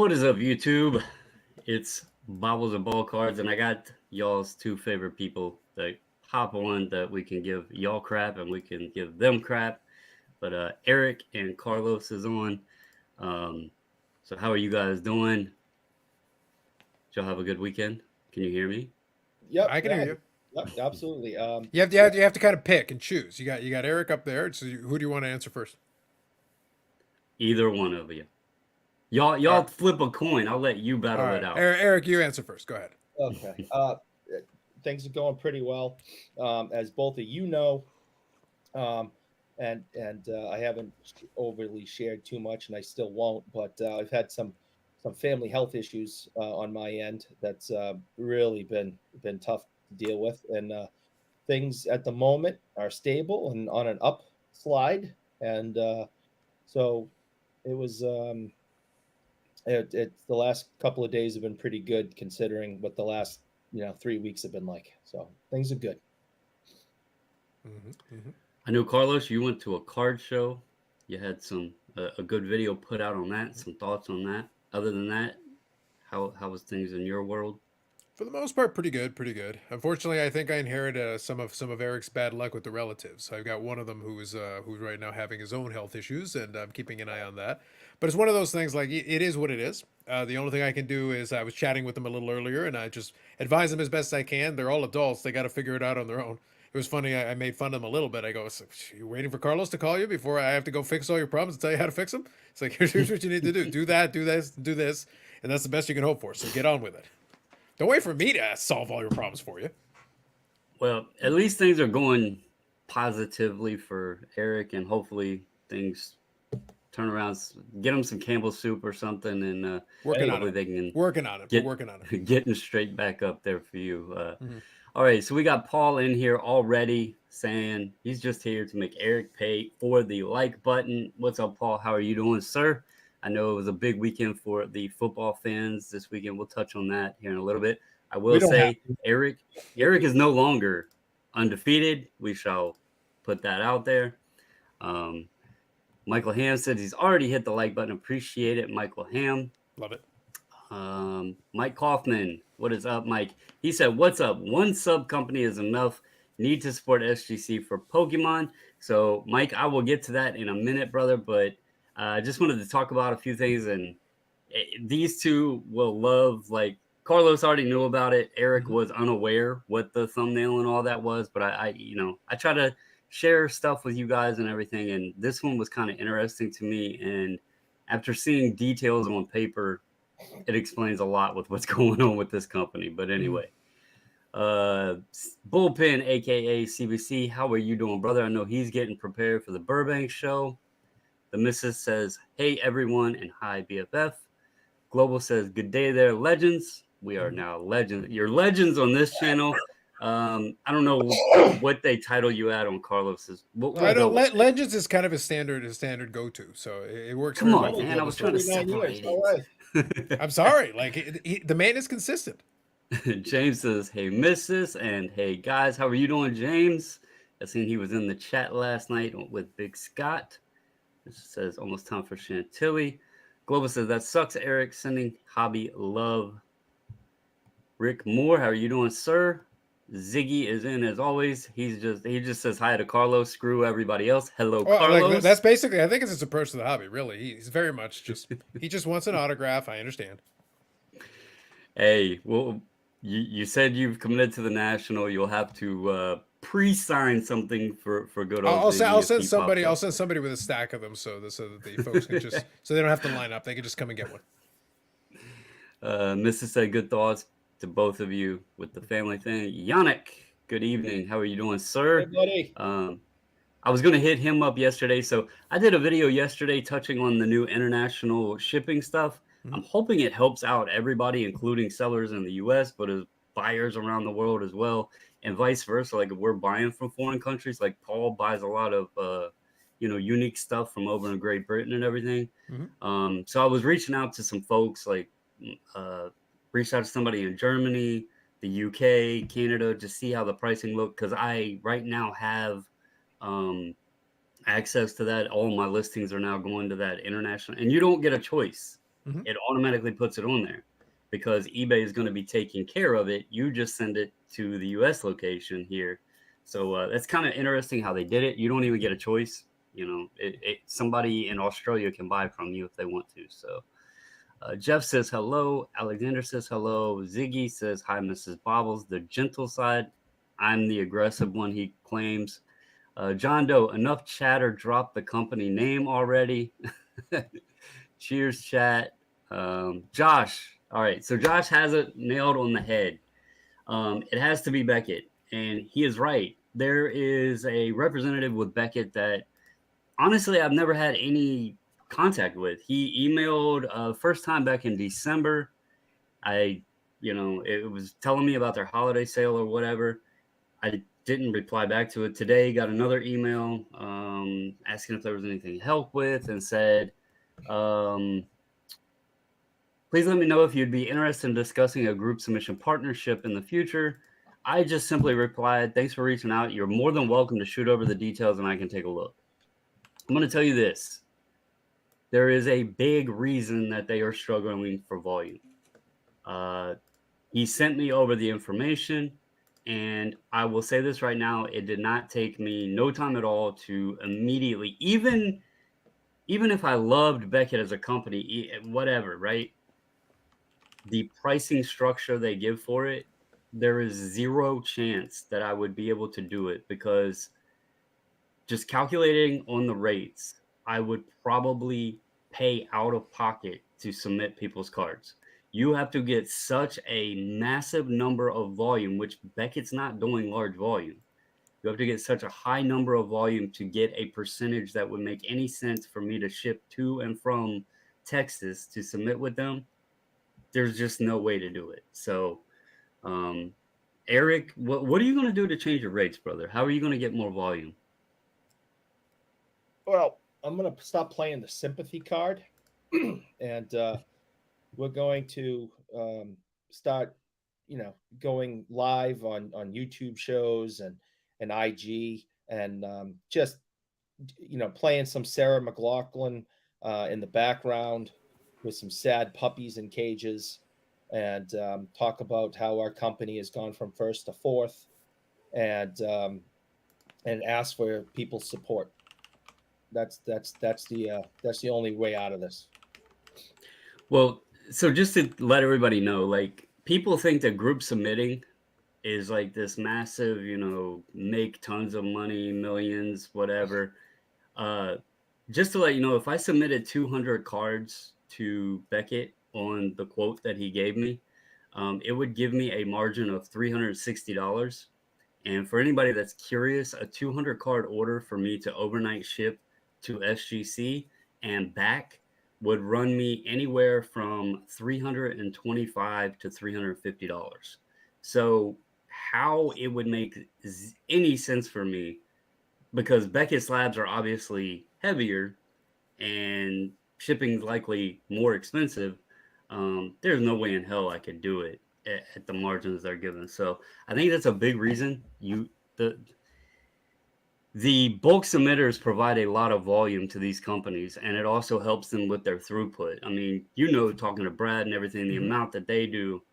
What is up, YouTube? It's Bobbles and Ball Cards, and I got y'all's two favorite people that hop on that we can give y'all crap and we can give them crap. But Eric and Carlos is on. Um, so how are you guys doing? Did y'all have a good weekend? Can you hear me? Yep, I can hear yeah, you. yep, absolutely. You have to kind of pick and choose. You got Eric up there. So who do you want to answer first? Either one of you. Y'all All flip a coin. I'll let you all battle it right, out. Eric, you answer first. Go ahead. Okay. Things are going pretty well, as both of you know, um, and I haven't overly shared too much, and I still won't. But I've had some family health issues on my end that's really been tough to deal with, and things at the moment are stable and on an up slide, and so it was. The last couple of days have been pretty good considering what the last 3 weeks have been like. So things are good. Mm-hmm. I know, Carlos, you went to a card show. You had a good video put out on that. Some thoughts on that. Other than that, how was things in your world? For the most part, pretty good, pretty good. Unfortunately, I think I inherited some of Eric's bad luck with the relatives. I've got one of them who's right now having his own health issues, and I'm keeping an eye on that. But it's one of those things like it is what it is. The only thing I can do is I was chatting with them a little earlier, and I just advise them as best I can. They're all adults; they got to figure it out on their own. It was funny. I made fun of them a little bit. I go, "So, you waiting for Carlos to call you before I have to go fix all your problems and tell you how to fix them?" It's like here's what you need to do: do that, do this, do this, and that's the best you can hope for. So get on with it. Don't wait for me to solve all your problems for you. Well, at least things are going positively for Eric, and hopefully things turn around. Get him some Campbell's soup or something, and Working on hopefully it. they can Working on it. We're get working on it. getting straight back up there for you. Mm-hmm. All right, so we got Paul in here already saying he's just here to make Eric pay for the like button. What's up, Paul? How are you doing, sir? I know it was a big weekend for the football fans this weekend. We'll touch on that here in a little bit. I We will don't have say Eric is no longer undefeated. We shall put that out there. Um, Michael Ham said he's already hit the like button. Appreciate it, Michael Ham. Love it. Mike Kaufman, what is up, Mike? He said, "What's up? One sub company is enough. Need to support SGC for Pokemon." So, Mike, I will get to that in a minute, brother. But I just wanted to talk about a few things, and these two will love. Like Carlos already knew about it. Eric Mm-hmm. was unaware what the thumbnail and all that was, but I try to share stuff with you guys and everything. And this one was kind of interesting to me. And after seeing details on paper, it explains a lot with what's going on with this company. But Mm-hmm. anyway, uh, Bullpen, aka CBC, how are you doing, brother? I know he's getting prepared for the Burbank show. The missus says, "Hey everyone," and "Hi BFF." Global says, "Good day there, legends. We are now legends. You're legends on this channel." I don't know what they title you at on Carlos's. We'll I go know with that. Legends is kind of a standard go to, so it works Come very It's well on, for only man. I Global was trying to Stars. 49 years. separate All right. it. I'm sorry, like the man is consistent. James says, "Hey, missus," and "Hey, guys, how are you doing, James?" I seen he was in the chat last night with Big Scott. This says, "Almost time for Chantilly." Global says, "That sucks, Eric. Sending hobby love." Rick Moore, how are you doing, sir? Ziggy is in as always. He just says hi to Carlos. Screw everybody else. Hello, Well, like Carlos. that's basically, I think it's his approach to the hobby. Really, he's very much he just wants an autograph. I understand. Hey, well, you said you've committed to the national. You'll have to pre-sign something for good old I'll Ziggy if send he pops somebody. I'll up. send somebody with a stack of them so that the folks can just so they don't have to line up. They can just come and get one. Mrs. said good thoughts to both of you with the family thing. Yannick, good evening. How are you doing, Hey, sir? buddy. Um, I was going to hit him up yesterday. So I did a video yesterday touching on the new international shipping stuff. Mhm. I'm hoping it helps out everybody, including sellers in the US, but as buyers around the world as well, and vice versa. Like if we're buying from foreign countries, like Paul buys a lot of, unique stuff from over in Great Britain and everything. Mhm. So I was reaching out to some folks, like uh, reached out to somebody in Germany, the UK, Canada, to see how the pricing looked. Because I right now have um, access to that. All my listings are now going to that international, and you don't get a choice. Mhm. it automatically puts it on there because eBay is going to be taking care of it. You just send it to the US location here. So that's kind of interesting how they did it. You don't even get a choice. Somebody in Australia can buy from you if they want to. So Jeff says hello. Alexander says hello. Ziggy says hi, Mrs. Bobbles. The gentle side. I'm the aggressive one, he claims. John Doe, enough chatter. Drop the company name already. Cheers, chat. Josh. All right. So Josh has it nailed on the head. It has to be Beckett. And he is right. There is a representative with Beckett that honestly I've never had any contact with. He emailed first time back in December. It was telling me about their holiday sale or whatever. I didn't reply back to it. Today, got another email asking if there was anything to help with and said, um, please let me know if you'd be interested in discussing a group submission partnership in the future. I just simply replied, thanks for reaching out. You're more than welcome to shoot over the details and I can take a look. I'm going to tell you this. There is a big reason that they are struggling for volume. He sent me over the information, and I will say this right now: it did not take me no time at all to immediately, even if I loved Beckett as a company, whatever, right? The pricing structure they give for it, there is zero chance that I would be able to do it because just calculating on the rates, I would probably pay out of pocket to submit people's cards. You have to get such a massive number of volume, which Beckett's not doing large volume. You have to get such a high number of volume to get a percentage that would make any sense for me to ship to and from Texas to submit with them. There's just no way to do it. So, um, Eric, what are you going to do to change your rates, brother? How are you going to get more volume? Well, I'm going to stop playing the sympathy card, and we're going to start, going live on YouTube shows and IG, and just playing some Sarah McLaughlin in the background with some sad puppies in cages, and talk about how our company has gone from first to fourth, and ask for people's support. That's the only way out of this. Well, so just to let everybody know, like people think that group submitting is like this massive, make tons of money, millions, whatever. Uh, just to let you know, if I submitted 200 cards to Beckett on the quote that he gave me, it would give me a margin of $360. And for anybody that's curious, a 200 card order for me to overnight ship to SGC and back would run me anywhere from $325 to $350. So how it would make any sense for me, because Beckett slabs are obviously heavier and shipping's likely more expensive. There's no way in hell I could do it at the margins they're given. So I think that's a big reason. The bulk submitters provide a lot of volume to these companies, and it also helps them with their throughput. I mean, talking to Brad and everything, the amount that they do,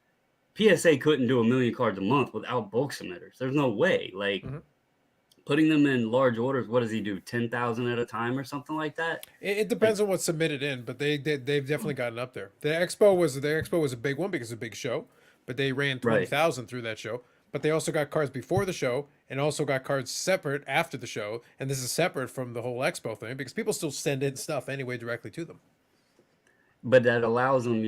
PSA couldn't do 1 million cards a month without bulk submitters. There's no way. Like putting them in large orders, what does he do? 10,000 at a time or something like that? It depends on what's submitted in, but they've definitely gotten up there. The expo was a big one because it's a big show, but they ran 20,000 through that show. But they also got cards before the show and also got cards separate after the show, and this is separate from the whole expo thing because people still send in stuff anyway directly to them. But that allows them,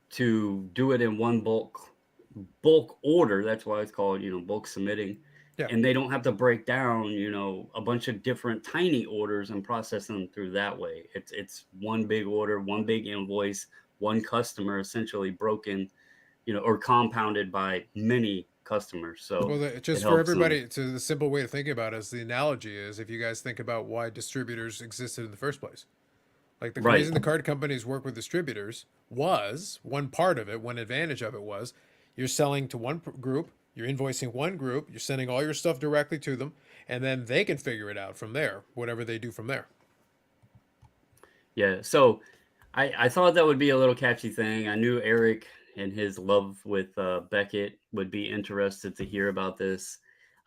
to do it in one bulk order. That's why it's called, bulk submitting. Yeah. And they don't have to break down, a bunch of different tiny orders and process them through that way. It's one big order, one big invoice, one customer essentially broken, or compounded by many customers. So well, just for everybody, the simple way to think about it is the analogy is if you guys think about why distributors existed in the first place. Like the reason the card companies work with distributors was one part of it, one advantage of it was you're selling to one group, you're invoicing one group, you're sending all your stuff directly to them, and then they can figure it out from there, whatever they do from there. Yeah. So I thought that would be a little catchy thing. I knew Eric and his love with Beckett would be interested to hear about this.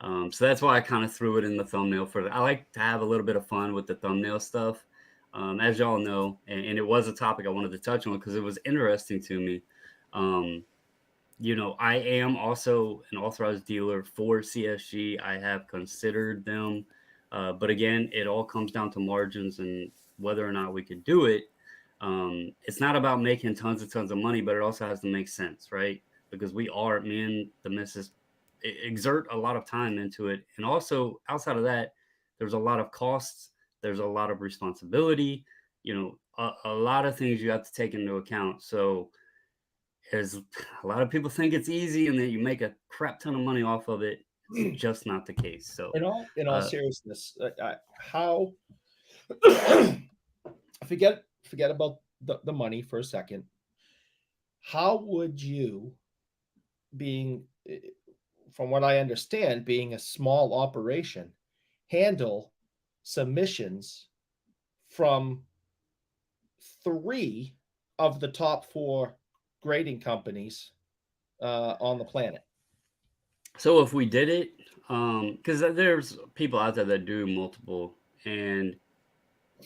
So that's why I kind of threw it in the thumbnail for I like to have a little bit of fun with the thumbnail stuff. As y'all know, and it was a topic I wanted to touch on because it was interesting to me. Um, I am also an authorized dealer for CSG. I have considered them. But again, it all comes down to margins and whether or not we can do it. It's not about making tons and tons of money, but it also has to make sense, right? Because me and the missus exert a lot of time into it. And also, outside of that, there's a lot of costs, there's a lot of responsibility, a lot of things you have to take into account. So, as a lot of people think it's easy and that you make a crap ton of money off of it. It's just not the case. So, In all uh, seriousness, how forget about the money for a second. How would you, being from what I understand, being a small operation, handle submissions from three of the top four grading companies on the planet? so if we did it, because there's people out there that do multiple, and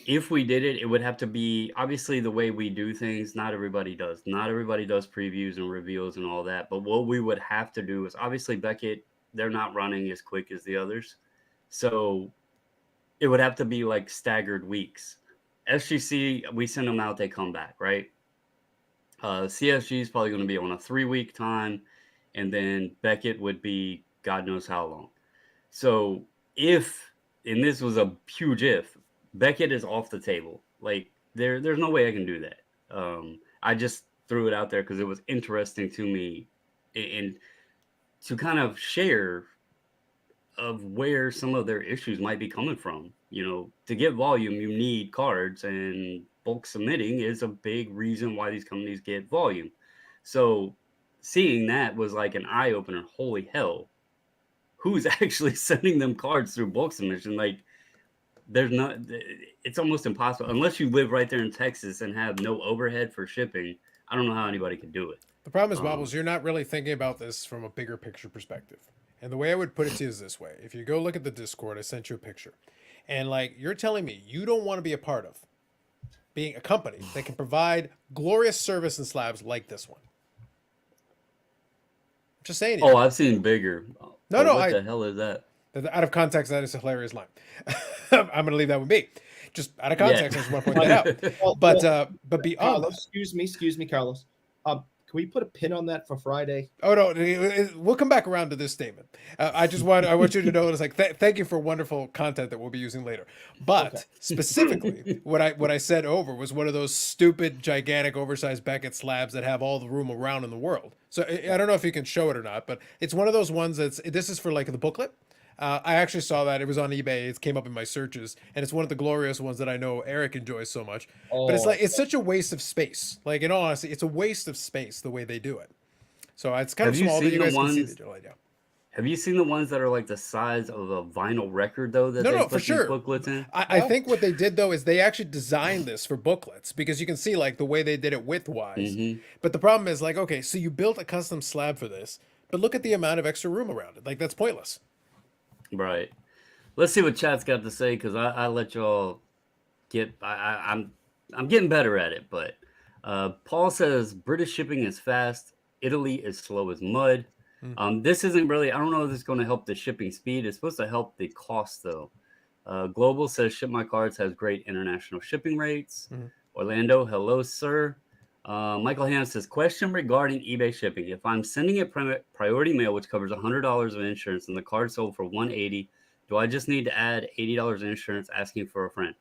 if we did it, it would have to be obviously the way we do things. Not everybody does. Not everybody does previews and reveals and all that. But what we would have to do is obviously Beckett, they're not running as quick as the others. So it would have to be like staggered weeks. SGC, we send them out, they come back, right? CSG is probably going to be on a 3 week time, and then Beckett would be God knows how long. So if, and this was a huge if, Beckett is off the table. Like there's no way I can do that. I just threw it out there because it was interesting to me, and to kind of share of where some of their issues might be coming from. To get volume, you need cards, and bulk submitting is a big reason why these companies get volume. So seeing that was like an eye opener. Holy hell, who's actually sending them cards through bulk submission? Like, there's not, it's almost impossible unless you live right there in Texas and have no overhead for shipping. I don't know how anybody could do it. The problem is, Um, Bobbles, you're not really thinking about this from a bigger picture perspective. And the way I would put it to you is this way. If you go look at the Discord, I sent you a picture. And like you're telling me you don't want to be a part of being a company that can provide glorious service and slabs like this one. I'm just saying to oh, you. I've seen bigger. No, But no, what the hell is that? out of context, that is a hilarious line. I'm going to leave that with me. Just out of Yeah. context, I just want to point that out. Well, But beyond Carlos, that, excuse me, Carlos. Can we put a pin on that for Friday? oh no, we'll come back around to this statement. I want you to know it's like thank you for wonderful content that we'll be using later. But Okay. specifically, what I said over was one of those stupid, gigantic, oversized Beckett slabs that have all the room around in the world. So I don't know if you can show it or not, but it's one of those ones this is for like the booklet. I actually saw that it was on eBay. It came up in my searches, and it's one of the glorious ones that I know Eric enjoys so much. But it's Oh, like it's such a waste of space. Like in all honesty, it's a waste of space the way they do it. So it's kind of Have you small, but you seen the guys can see the ones? general idea. Have you seen the ones that are like the size of a vinyl record though that No, they no, for put these sure. booklets in? I think what they did though is they actually designed this for booklets because you can see like the way they did it width wise. Hmm. But the problem is like, okay, so you built a custom slab for this, but look at the amount of extra room around it. Like that's pointless. Right. Let's see what chat's got to say because I let y'all get. I'm getting better at it, but Paul says British shipping is fast. Italy is slow as mud. Hmm. This isn't really. I don't know if this is going to help the shipping speed. It's supposed to help the cost though. Global says Ship My Cards has great international shipping rates. Mhm. Orlando, hello sir. Michael Ham says question regarding eBay shipping. If I'm sending it priority mail, which covers $100 of insurance, and the card sold for $180, do I just need to add $80 in insurance? Asking for a friend.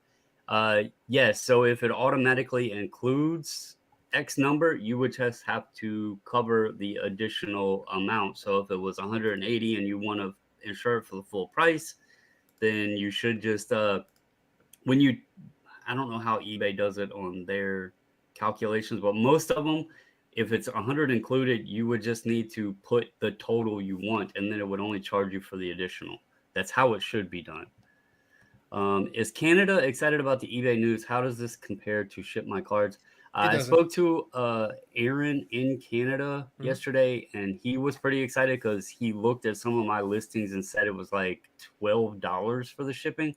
Yes. So if it automatically includes X number, you would just have to cover the additional amount. So if it was 180 and you want to insure it for the full price, then you should just when you I don't know how eBay does it on their calculations, but most of them, if it's 100 included, you would just need to put the total you want, and then it would only charge you for the additional. That's how it should be done. Is Canada excited about the eBay news? How does this compare to Ship My Cards? I doesn't. spoke to Aaron in Canada Mhm. yesterday, and he was pretty excited because he looked at some of my listings and said it was like $12 for the shipping,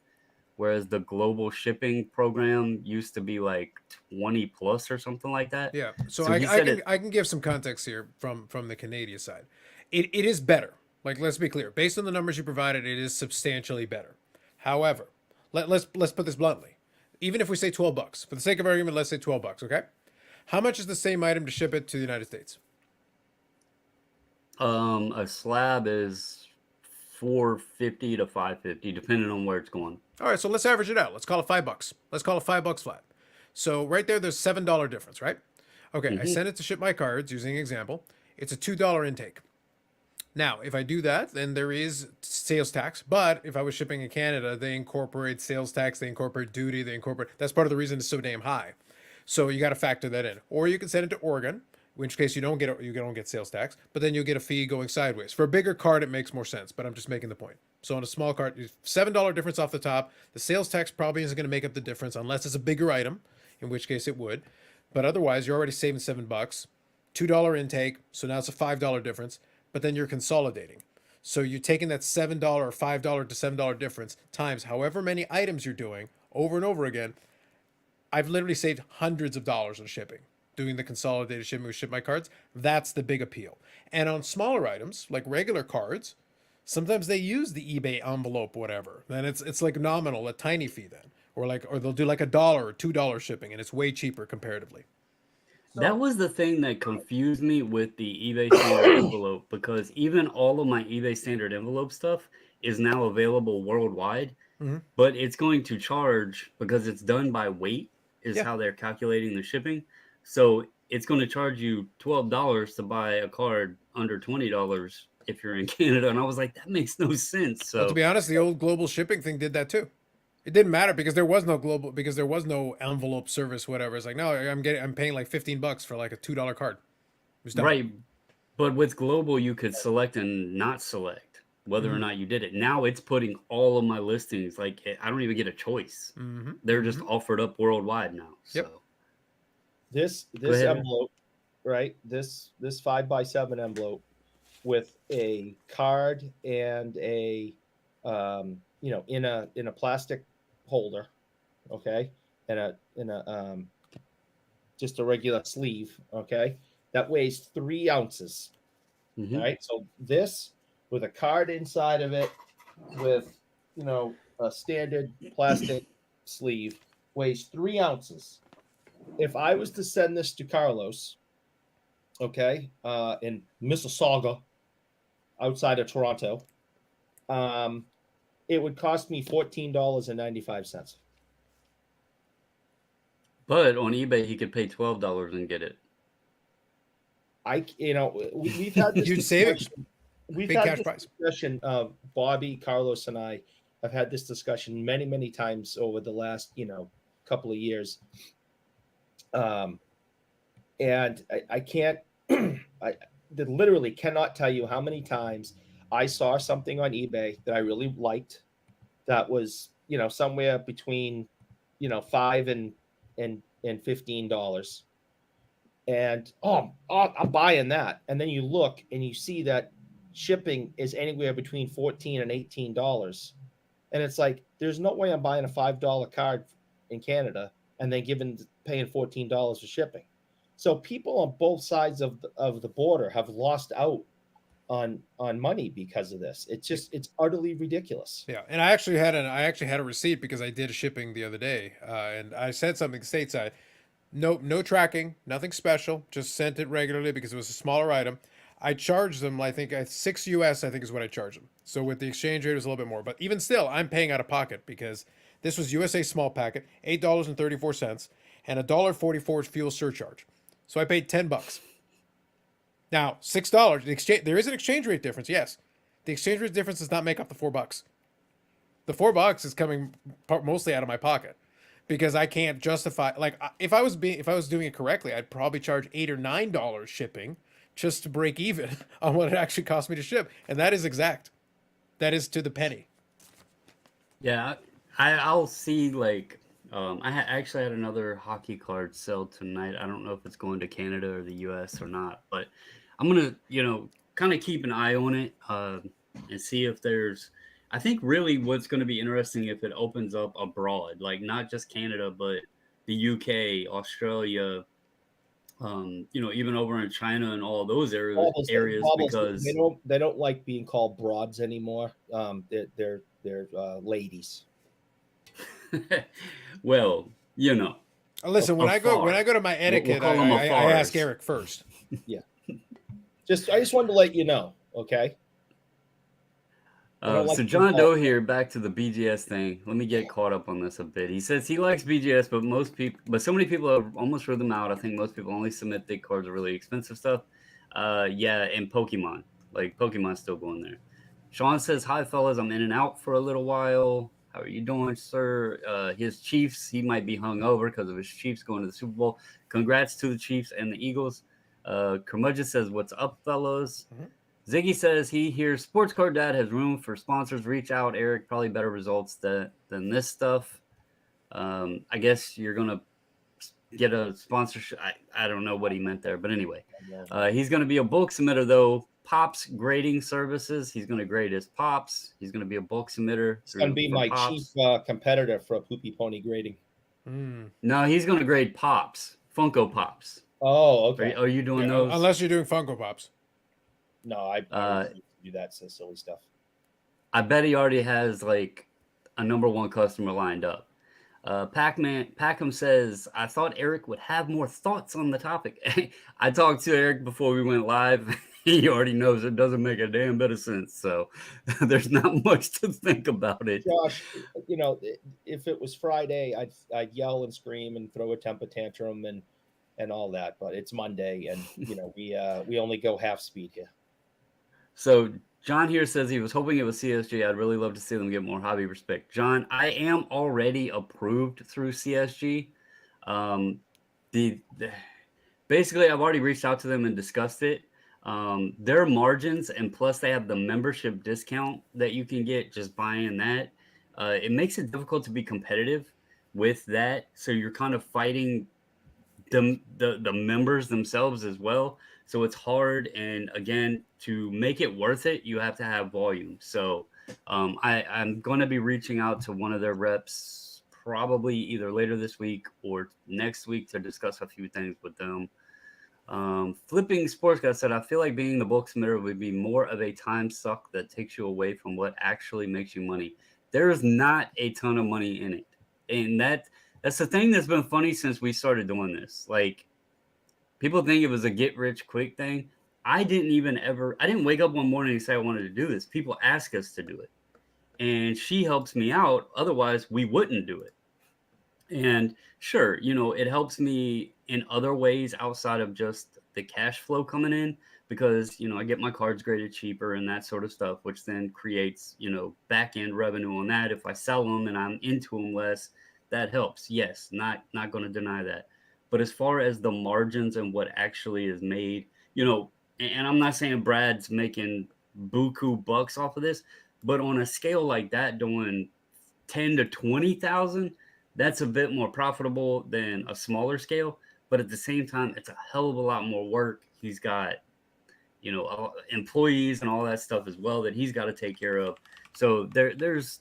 whereas the global shipping program used to be like 20 plus or something like that. Yeah. So So he I said can it. I can give some context here from the Canadian side. It is better. Like, let's be clear. Based on the numbers you provided, it is substantially better. However, let's put this bluntly. Even if we say $12, for the sake of argument, let's say $12, okay? How much is the same item to ship it to the United States? A slab is 450 to 550, depending on where it's going. All right, so let's average it out. Let's call it $5. Let's call it $5 flat. So right there's $7 difference, right? Okay, I Hmm. send it to ship my cards using an example. It's a $2 intake. Now, if I do that, then there is sales tax. But if I was shipping in Canada, they incorporate sales tax, they incorporate duty, they incorporate. That's part of the reason it's so damn high. So you got to factor that in. Or you can send it to Oregon, in which case you don't get sales tax, but then you'll get a fee going sideways. For a bigger card, it makes more sense. But I'm just making the point. So on a small card, $7 difference off the top. The sales tax probably isn't going to make up the difference unless it's a bigger item, in which case it would. But otherwise, you're already saving $7. $2 intake, so now it's a $5 difference, but then you're consolidating. So you're taking that $7 or $5 to $7 difference times however many items you're doing over and over again. I've literally saved hundreds of dollars on shipping doing the consolidated shipping with Ship My Cards. That's the big appeal. And on smaller items like regular cards, sometimes they use the eBay envelope, whatever. Then it's like nominal, a tiny fee then, or they'll do like $1 or $2 shipping, and it's way cheaper comparatively. That So was the thing that confused me with the eBay standard envelope because even all of my eBay standard envelope stuff is now available worldwide, Mm-hmm. but it's going to charge because it's done by weight, is Yeah. how they're calculating the shipping. So it's going to charge you $12 to buy a card under $20 if you're in Canada. And I was like, that makes no sense. Well, to So be honest, the old global shipping thing did that too. It didn't matter because there was no global because there was no envelope service, whatever. It's like, no, I'm paying like $15 for like a $2 card. It was done. right. But with global, you could select and not select whether or Mm-hmm. not you did it. Now it's putting all of my listings, like I don't even get a choice. Mm-hmm. They're just Mm-hmm. offered up worldwide now. Yep. So this go this ahead. envelope, right? This 5x7 envelope with a card and a in a plastic holder, okay, and a just a regular sleeve, okay, that weighs 3 ounces. Hmm. All right, so this with a card inside of it, with a standard plastic sleeve, weighs 3 ounces. If I was to send this to Carlos, okay, in Mississauga, outside of Toronto, um, it would cost me $14.95. But on eBay, he could pay $12 and get it. We've had this You'd save it. discussion. We've Big had cash this prize. discussion. Bobby, Carlos, and I have had this discussion many, many times over the last couple of years. And I can't, I literally cannot tell you how many times I saw something on eBay that I really liked that was, somewhere between, $5 and $15. And I'm buying that. And then you look and you see that shipping is anywhere between $14 and $18. And it's like, there's no way I'm buying a $5 card in Canada and then paying $14 for shipping. So people on both sides of the border have lost out on money because of this. It's utterly ridiculous. Yeah, and I actually had a receipt because I did shipping the other day, and I said something stateside. No tracking, nothing special. Just sent it regularly because it was a smaller item. I charged them, I think, $6 US, I think is what I charged them. So with the exchange rate, it was a little bit more. But even still, I'm paying out of pocket because this was USA small packet, $8.34, and $1.44 fuel surcharge. So I paid $10. Now, $6. There is an exchange rate difference, yes. The exchange rate difference does not make up the $4. The $4 is coming mostly out of my pocket because I can't justify. Like if I was doing it correctly, I'd probably charge $8 or $9 shipping just to break even on what it actually cost me to ship, and that is exact. That is to the penny. Yeah, I'll see like I actually had another hockey card sell tonight. I don't know if it's going to Canada or the U.S. or not, but I'm gonna, kind of keep an eye on it and see if there's. I think really what's going to be interesting if it opens up abroad, like not just Canada, but the UK, Australia, even over in China and all those areas Bobbles, because they don't like being called broads anymore. They're ladies. well, Listen, when I afar. go to my We'll etiquette, call them I ask afars. Eric first. Yeah. I just wanted to let you know, okay? I don't like So being John called. Doe here, back to the BGS thing. Let me get caught up on this a bit. He says he likes BGS, but so many people have almost ruled them out. I think most people only submit thick cards or really expensive stuff. Yeah, and Pokemon, like Pokemon's still going there. Sean says, "Hi fellas, I'm in and out for a little while. How are you doing, sir? His Chiefs, he might be hung over because of his Chiefs going to the Super Bowl. Congrats to the Chiefs and the Eagles." Curmudgeon says, "What's up, fellas?" Mhm. Ziggy says he hears Sports Card Dad has room for sponsors. Reach out, Eric. Probably better results than this stuff. I guess you're gonna get a sponsorship. I don't know what he meant there, but anyway, he's gonna be a bulk submitter though. Pops grading services. He's gonna grade his pops. He's gonna be a bulk submitter It's going to be for my chief pops. competitor for Poopy Pony grading. Mm. No, he's gonna grade pops, Funko Pops. Oh, Are okay. you doing Yeah, those? unless you're doing Funko Pops. No, I refuse to do that silly stuff. I bet he already has like a number one customer lined up. Packham says, I thought Eric would have more thoughts on the topic. I talked to Eric before we went live. He already knows it doesn't make a damn bit of sense. So there's not much to think about it. Josh, if it was Friday, I'd yell and scream and throw a temper tantrum and all that. But it's Monday, and we only go half speed here. So John here says he was hoping it was CSG. I'd really love to see them get more hobby respect. John, I am already approved through CSG. Um, the basically I've already reached out to them and discussed it. Their margins and plus they have the membership discount that you can get just buying that. It makes it difficult to be competitive with that. So you're kind of fighting the members themselves as well. So it's hard. And again, to make it worth it, you have to have volume. So I'm going to be reaching out to one of their reps probably either later this week or next week to discuss a few things with them. Flipping Sports Guy said, I feel like being the bulk submitter would be more of a time suck that takes you away from what actually makes you money. There is not a ton of money in it. And that's the thing that's been funny since we started doing this. Like, people think it was a get rich quick thing. I didn't wake up one morning and say I wanted to do this. People ask us to do it. And she helps me out. Otherwise, we wouldn't do it. And sure, it helps me in other ways outside of just the cash flow coming in because, I get my cards graded cheaper and that sort of stuff, which then creates, back end revenue on that. If I sell them and I'm into them less, that helps. Yes, not going to deny that. But as far as the margins and what actually is made, and I'm not saying Brad's making buku bucks off of this, but on a scale like that, doing 10 to 20,000, that's a bit more profitable than a smaller scale, but at the same time it's a hell of a lot more work. He's got employees and all that stuff as well that he's got to take care of. So there's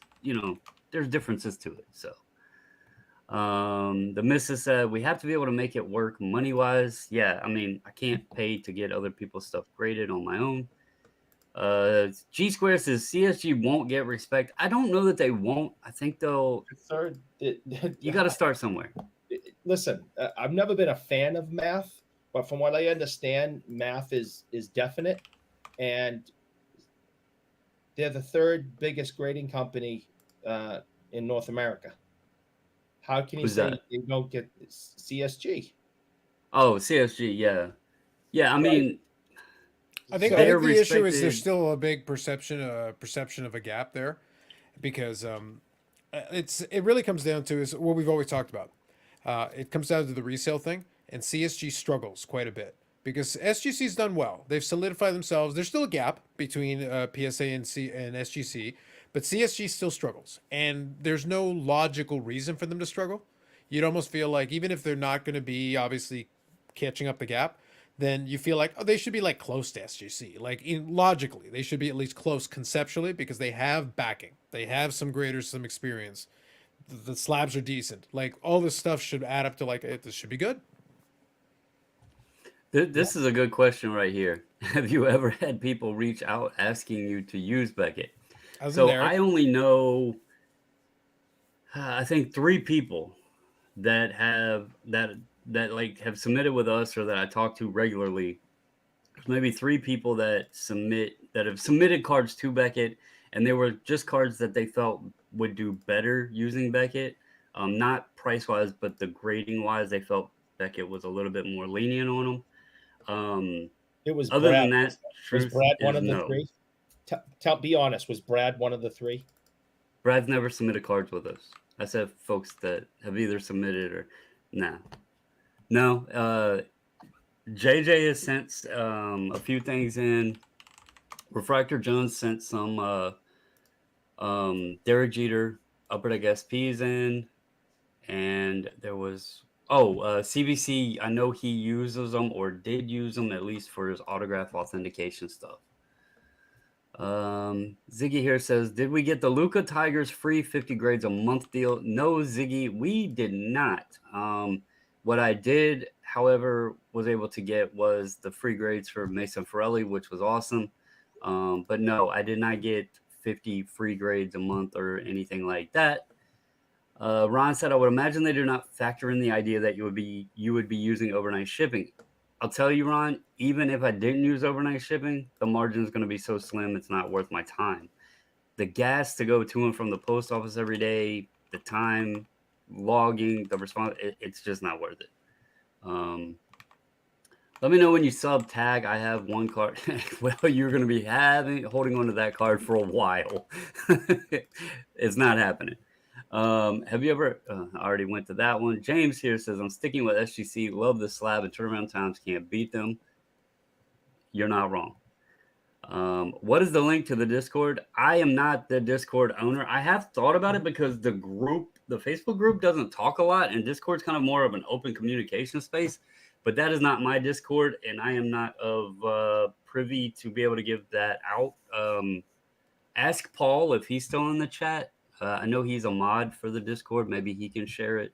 differences to it. So the missus said we have to be able to make it work money wise. Yeah, I mean, I can't pay to get other people's stuff graded on my own. G Square says CSG won't get respect. I don't know that they won't. I think they'll. Third, You got to start somewhere. listen, I've never been a fan of math, but from what I understand, math is definite, and they're the third biggest grading company in North America. How can you Who's say that? they don't get CSG? Oh, CSG. Yeah, yeah. I Right. mean, I think So the issue is there's respected. still a big perception of a gap there, because it really comes down to is what we've always talked about. It comes down to the resale thing, and CSG struggles quite a bit because SGC's done well. They've solidified themselves. There's still a gap between PSA and SGC, but CSG still struggles, and there's no logical reason for them to struggle. you'd almost feel like even if they're not going to be obviously catching up the gap, then you feel like, oh, they should be like close to SGC. Like logically, they should be at least close conceptually because they have backing, they have some graders, some experience. The slabs are decent. Like all this stuff should add up to like this should be good. This is a good question right here. Have you ever had people reach out asking you to use Beckett? As in So Derek, I only know, I think 3 people that like have submitted with us or that I talk to regularly. There's maybe 3 people that have submitted cards to Beckett, and they were just cards that they felt would do better using Beckett. Not price wise, but the grading wise, they felt Beckett was a little bit more lenient on them. It was Other Brad. than that, Was truth Brad one is of the no. 3? Be honest. Was Brad one of the 3? Brad's never submitted cards with us. I said folks that have either submitted or nah. No. JJ has sent a few things in. Refractor Jones sent some Derek Jeter Upper Deck SPs in, and there was CBC. I know he uses them or did use them at least for his autograph authentication stuff. Ziggy here says, did we get the Luca Tigers free 50 grades a month deal? No, Ziggy, we did not. What I did, however, was able to get was the free grades for Mason Forelli, which was awesome. But no, I did not get 50 free grades a month or anything like that. Ron said, I would imagine they do not factor in the idea that you would be using overnight shipping. I'll tell you, Ron, even if I didn't use overnight shipping, the margin is going to be so slim, it's not worth my time. The gas to go to and from the post office every day, the time, logging, the response, it's just not worth it. Let me know when you sub tag. I have one card. Well, you're going to be holding on to that card for a while. It's not happening. Have you ever? I already went to that one. James here says, I'm sticking with SGC. Love the slab and turnaround times. Can't beat them. You're not wrong. What is the link to the Discord? I am not the Discord owner. I have thought about it because the Facebook group doesn't talk a lot, and Discord's kind of more of an open communication space. But that is not my Discord, and I am not of privy to be able to give that out. Ask Paul if he's still in the chat. I know he's a mod for the Discord. Maybe he can share it.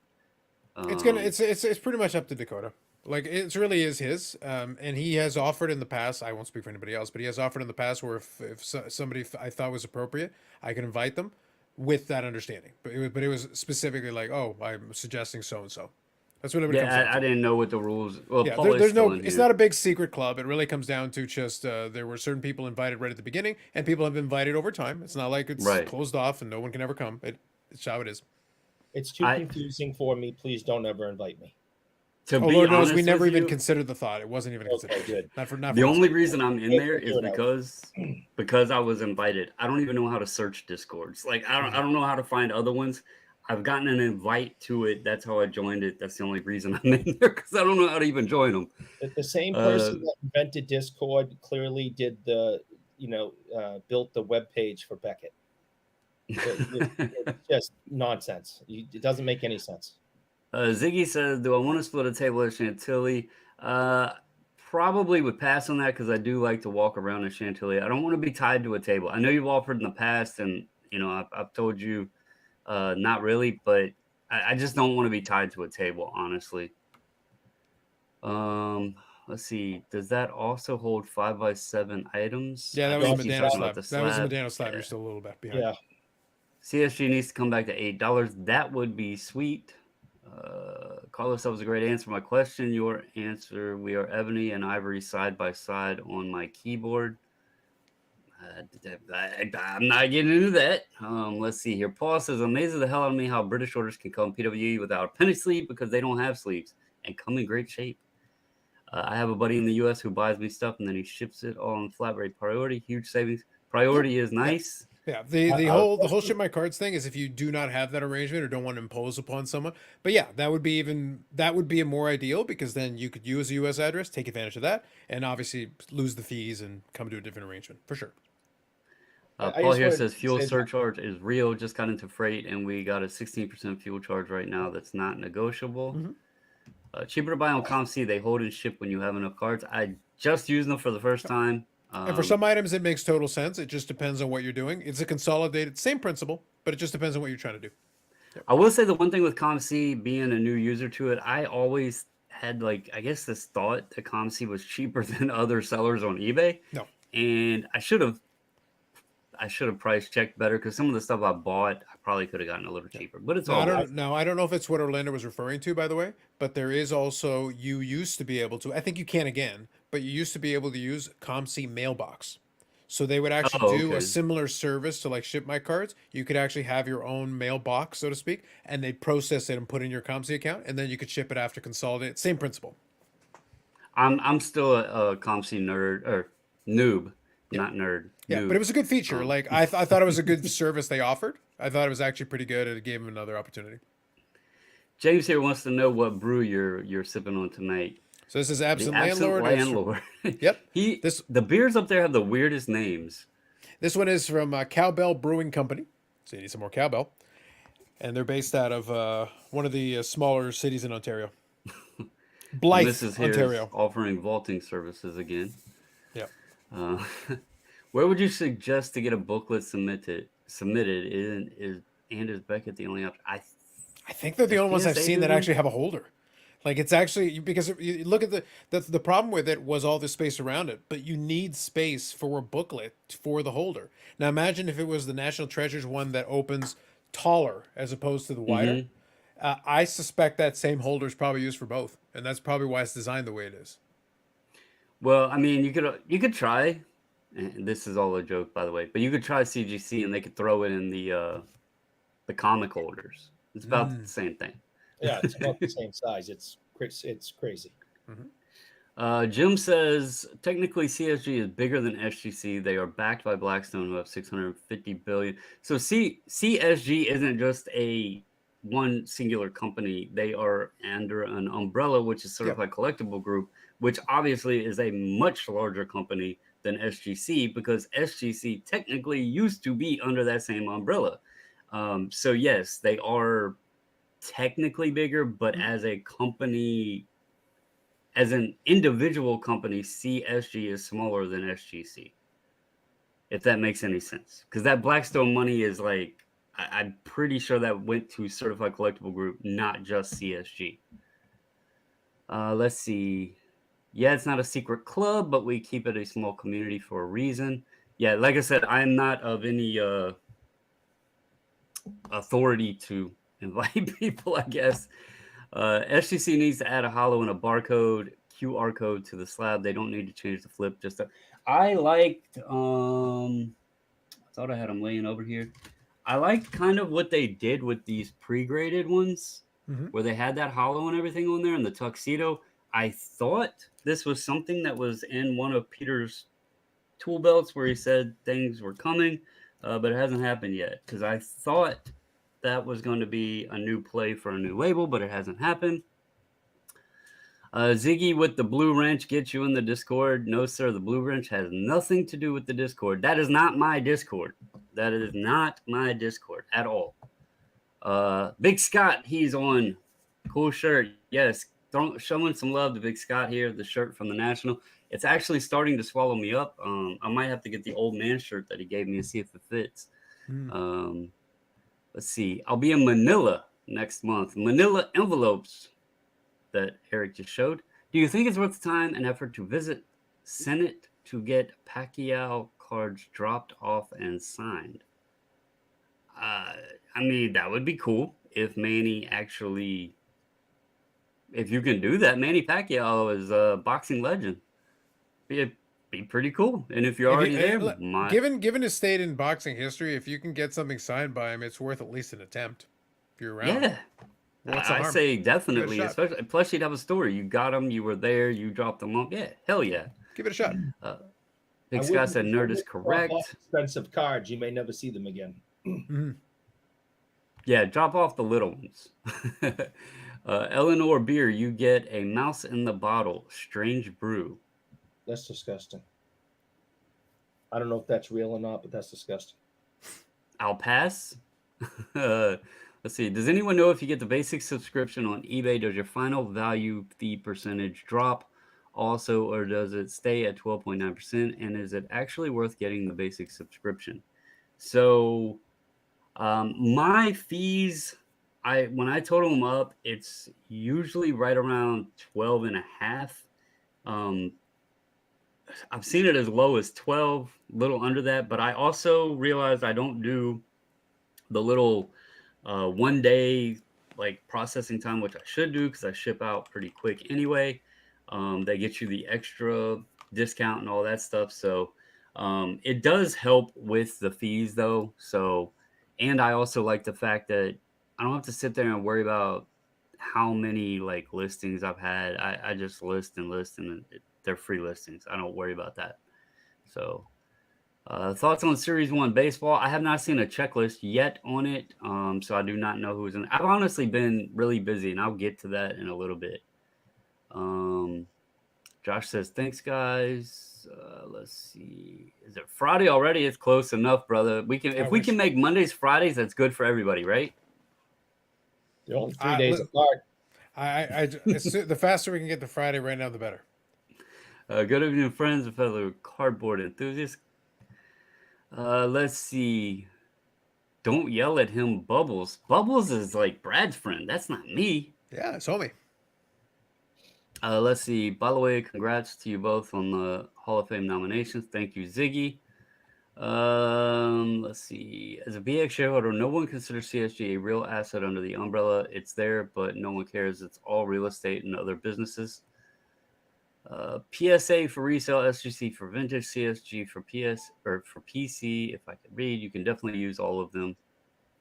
it's pretty much up to Dakota. Like it really is his, and he has offered in the past. I won't speak for anybody else, but he has offered in the past where if somebody I thought was appropriate, I can invite them with that understanding. But it was specifically like, oh, I'm suggesting so and so. That's what it would come down to. I didn't know what the rules. Well, Yeah, Paul is there's still no. in It's here. not a big secret club. It really comes down to just there were certain people invited right at the beginning, and people have been invited over time. It's not like it's Right. closed off and no one can ever come. It's how it is. It's too confusing for me. Please don't ever invite me. To Oh, be Lord knows honest we never with even you, considered the thought. It wasn't even considered. Okay, good. Not for the us. only reason I'm in there is Figure it out. because I was invited. I don't even know how to search Discords. Like I don't know how to find other ones. I've gotten an invite to it. That's how I joined it. That's the only reason I'm in there because I don't know how to even join them. The same person that invented Discord clearly did built the web page for Beckett. It's just nonsense. It doesn't make any sense. Ziggy says, do I want to split a table at Chantilly? Probably would pass on that because I do like to walk around in Chantilly. I don't want to be tied to a table. I know you've offered in the past, and I've told you not really, but I just don't want to be tied to a table, honestly. Let's see. Does that also hold 5x7 items? Yeah, that I was a think he's Medano talking slab. about the That was a slab. Medano slab. Yeah. You're still a little bit behind. Yeah. CSG needs to come back to $8. That would be sweet. Carlos, that was a great answer. My question, your answer. We are ebony and ivory side by side on my keyboard. I'm not getting into that. Let's see here. Paul says, amazes the hell out of me how British orders can come PWE without a penny sleeve because they don't have sleeves and come in great shape. I have a buddy in the U.S. who buys me stuff and then he ships it all on flat rate priority. Huge savings. Priority is nice. Yeah, the whole ship my cards thing is if you do not have that arrangement or don't want to impose upon someone. But yeah, that would be a more ideal because then you could use a U.S. address, take advantage of that, and obviously lose the fees and come to a different arrangement for sure. I Paul just here wanted says to fuel say that. surcharge is real. Just got into freight, and we got a 16% fuel charge right now. That's not negotiable. Mhm. Cheaper to buy on ComC. They hold and ship when you have enough cards. I just used them for the first time. And for some items, it makes total sense. It just depends on what you're doing. It's a consolidated, same principle, but it just depends on what you're trying to do. I will say the one thing with ComC, being a new user to it, I always had like, I guess this thought that ComC was cheaper than other sellers on eBay. No. And I should have price checked better because some of the stuff I bought, I probably could have gotten a little cheaper. But it's No, all I good. don't. No, I don't know if it's what Orlando was referring to, by the way. But there is also you used to be able to. I think you can again, but you used to be able to use ComC Mailbox. So they would actually Oh, do a okay. similar service to like ship my cards. You could actually have your own mailbox, so to speak, and they'd process it and put in your ComC account, and then you could ship it after consolidate. Same principle. I'm still a ComC nerd or noob, Yeah. not nerd. Yeah, Noob. but it was a good feature. Like I thought it was a good service they offered. I thought it was actually pretty good, and it gave them another opportunity. James here wants to know what brew you're sipping on tonight. So this is The Absent Absent Landlord. It's from- Landlord. Yep. He This the beers up there have the weirdest names. This one is from Cowbell Brewing Company. So you need some more cowbell. And they're based out of one of the smaller cities in Ontario. Blythe, Mrs. here is Ontario. offering vaulting services again. Yeah. Uh, where would you suggest to get a booklet submitted? And is Beckett the only option? I think they're the only ones I've PSA seen that do actually have a holder. Like it's actually because you look at the problem with it was all the space around it, but you need space for a booklet for the holder. Now imagine if it was the National Treasures one that opens taller as opposed to the wider. I suspect that same holder is probably used for both, and that's probably why it's designed the way it is. Well, I mean, you could try. And this is all a joke, by the way. But you could try CGC, and they could throw it in the comic holders. It's about the same thing. Yeah, it's about the same size. It's crazy. Jim says technically CSG is bigger than SGC. They are backed by Blackstone, who have 650 billion. So CSG isn't just a one singular company. They are under an umbrella, which is Certified Collectible Group, which obviously is a much larger company than SGC because SGC technically used to be under that same umbrella. So yes, they are technically bigger, but as a company, as an individual company, CSG is smaller than SGC. If that makes any sense, because that Blackstone money is like, I'm pretty sure that went to Certified Collectible Group, not just CSG. Let's see. Yeah, it's not a secret club, but we keep it a small community for a reason. Yeah, like I said, I'm not of any authority to invite people, I guess. SGC needs to add a hollow and a barcode, QR code to the slab. They don't need to change the flip. I liked, I thought I had them laying over here. I liked kind of what they did with these pre-graded ones, where they had that hollow and everything on there and the tuxedo. I thought this was something that was in one of Peter's tool belts where he said things were coming, but it hasn't happened yet because I thought that was going to be a new play for a new label, but it hasn't happened. Ziggy with the blue wrench gets you in the Discord. No, sir, the blue wrench has nothing to do with the Discord. That is not my Discord. That is not my Discord at all. Big Scott, he's on. Cool shirt. Yes, showing some love to Big Scott here, the shirt from the National. It's actually starting to swallow me up. I might have to get the old man shirt that he gave me and see if it fits. Let's see. I'll be in Manila next month. Manila envelopes that Eric just showed. Do you think it's worth the time and effort to visit Senate to get Pacquiao cards dropped off and signed? I mean, that would be cool if Manny actually, if you can do that. Manny Pacquiao is a boxing legend. It'd be pretty cool. And if you're already there, given his state in boxing history, if you can get something signed by him, it's worth at least an attempt. If you're around, yeah. What's the I harm? say definitely, especially plus you'd have a story. You got him, you were there, you dropped them off. Yeah, hell yeah. Give it a shot. Big Scott said nerd is correct. Expensive cards, you may never see them again. Yeah, drop off the little ones. Eleanor Beer, you get a mouse in the bottle, strange brew. That's disgusting. I don't know if that's real or not, but that's disgusting. I'll pass. Let's see. Does anyone know if you get the basic subscription on eBay, does your final value fee percentage drop also, or does it stay at 12.9%? And is it actually worth getting the basic subscription? So my fees, when I total them up, it's usually right around 12 and a half. I've seen it as low as 12, a little under that, but I also realized I don't do the little 1 day like processing time, which I should do because I ship out pretty quick anyway. They get you the extra discount and all that stuff. So it does help with the fees though. So, and I also like the fact that I don't have to sit there and worry about how many like listings I've had. I just list and list and they're free listings. I don't worry about that. So thoughts on Series 1 baseball? I have not seen a checklist yet on it, so I do not know who's in. I've honestly been really busy, and I'll get to that in a little bit. Josh says, thanks, guys. Let's see. Is it Friday already? It's close enough, brother. If we can make Mondays Fridays, that's good for everybody, right? They're only 3 days apart. The faster we can get to Friday right now, the better. Good evening, friends and fellow cardboard enthusiasts. Let's see. Don't yell at him, Bubbles. Bubbles is like Brad's friend. That's not me. Yeah, it's homie. Let's see. By the way, congrats to you both on the Hall of Fame nominations. Thank you, Ziggy. Let's see. As a BX shareholder, no one considers CSG a real asset under the umbrella. It's there, but no one cares. It's all real estate and other businesses. PSA for resale, SGC for vintage, CSG for PS or for PC. If I could read, you can definitely use all of them.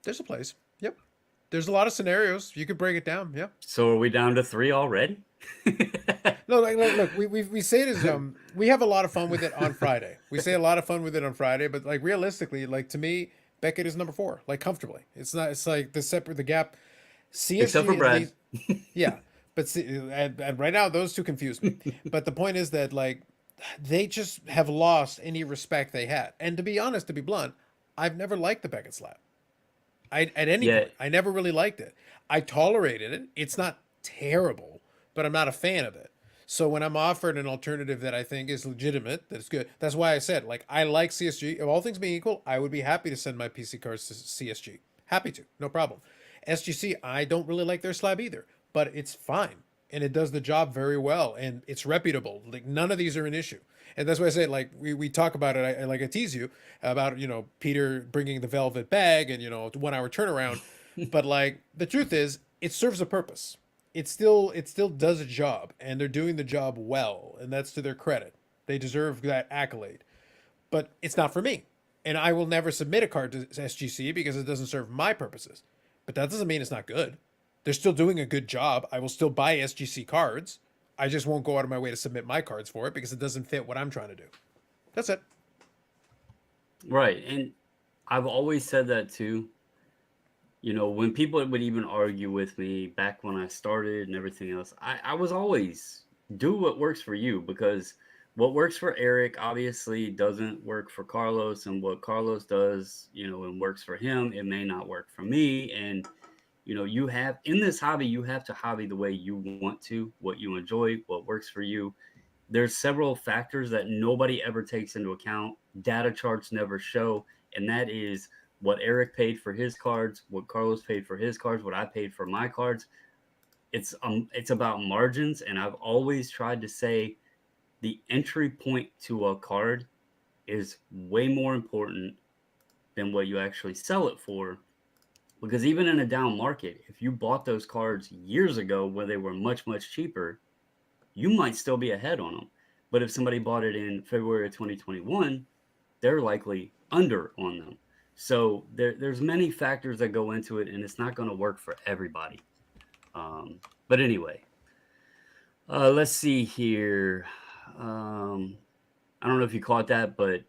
There's a place. Yep. There's a lot of scenarios. You could break it down. Yeah. So are we down to 3 already? No, look, we say it as we have a lot of fun with it on Friday. We say a lot of fun with it on Friday, but like realistically, like to me, Beckett is number 4, like comfortably. It's not. It's like the gap. CSG Except for Brad. Yeah. But see, and right now, those two confuse me. But the point is that, like, they just have lost any respect they had. And to be honest, to be blunt, I've never liked the Beckett slab. At any point, I never really liked it. I tolerated it. It's not terrible, but I'm not a fan of it. So when I'm offered an alternative that I think is legitimate, that is good, that's why I said, like, I like CSG. If all things being equal, I would be happy to send my PC cards to CSG. Happy to, no problem. SGC, I don't really like their slab either. But it's fine, and it does the job very well, and it's reputable. Like none of these are an issue, and that's why I say like we talk about it. I tease you about Peter bringing the velvet bag and 1 hour turnaround, but like the truth is it serves a purpose. It still does a job, and they're doing the job well, and that's to their credit. They deserve that accolade, but it's not for me, and I will never submit a card to SGC because it doesn't serve my purposes. But that doesn't mean it's not good. They're still doing a good job. I will still buy SGC cards. I just won't go out of my way to submit my cards for it because it doesn't fit what I'm trying to do. That's it. Right. And I've always said that too. When people would even argue with me back when I started and everything else, I was always do what works for you, because what works for Eric obviously doesn't work for Carlos, and what Carlos does, and works for him, it may not work for me. And you have in this hobby, you have to hobby the way you want to, what you enjoy, what works for you. There's several factors that nobody ever takes into account. Data charts never show. And that is what Eric paid for his cards, what Carlos paid for his cards, what I paid for my cards. It's about margins. And I've always tried to say the entry point to a card is way more important than what you actually sell it for. Because even in a down market, if you bought those cards years ago when they were much, much cheaper, you might still be ahead on them. But if somebody bought it in February of 2021, they're likely under on them. So there's many factors that go into it, and it's not going to work for everybody. But anyway, let's see here. I don't know if you caught that, but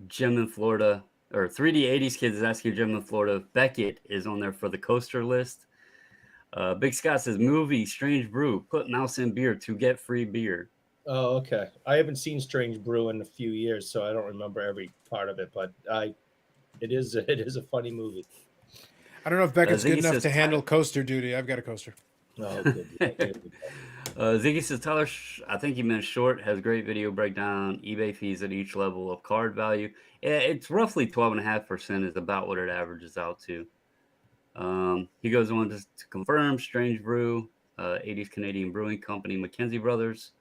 Jim in Florida, or 3D 80s Kids is asking Jim in Florida, Beckett is on there for the coaster list. Big Scott says, movie Strange Brew, put mouse in beer to get free beer. Oh, okay. I haven't seen Strange Brew in a few years, so I don't remember every part of it. But it is it is a funny movie. I don't know if Beckett's good Ziggy enough says to handle coaster duty. I've got a coaster. Oh, good. Lord. Here we go. Ziggy says Tyler, I think he meant short, has great video breakdown, eBay fees at each level of card value. It's roughly 12.5% is about what it averages out to. He goes on to confirm Strange Brew, 80s Canadian Brewing Company, Mackenzie Brothers.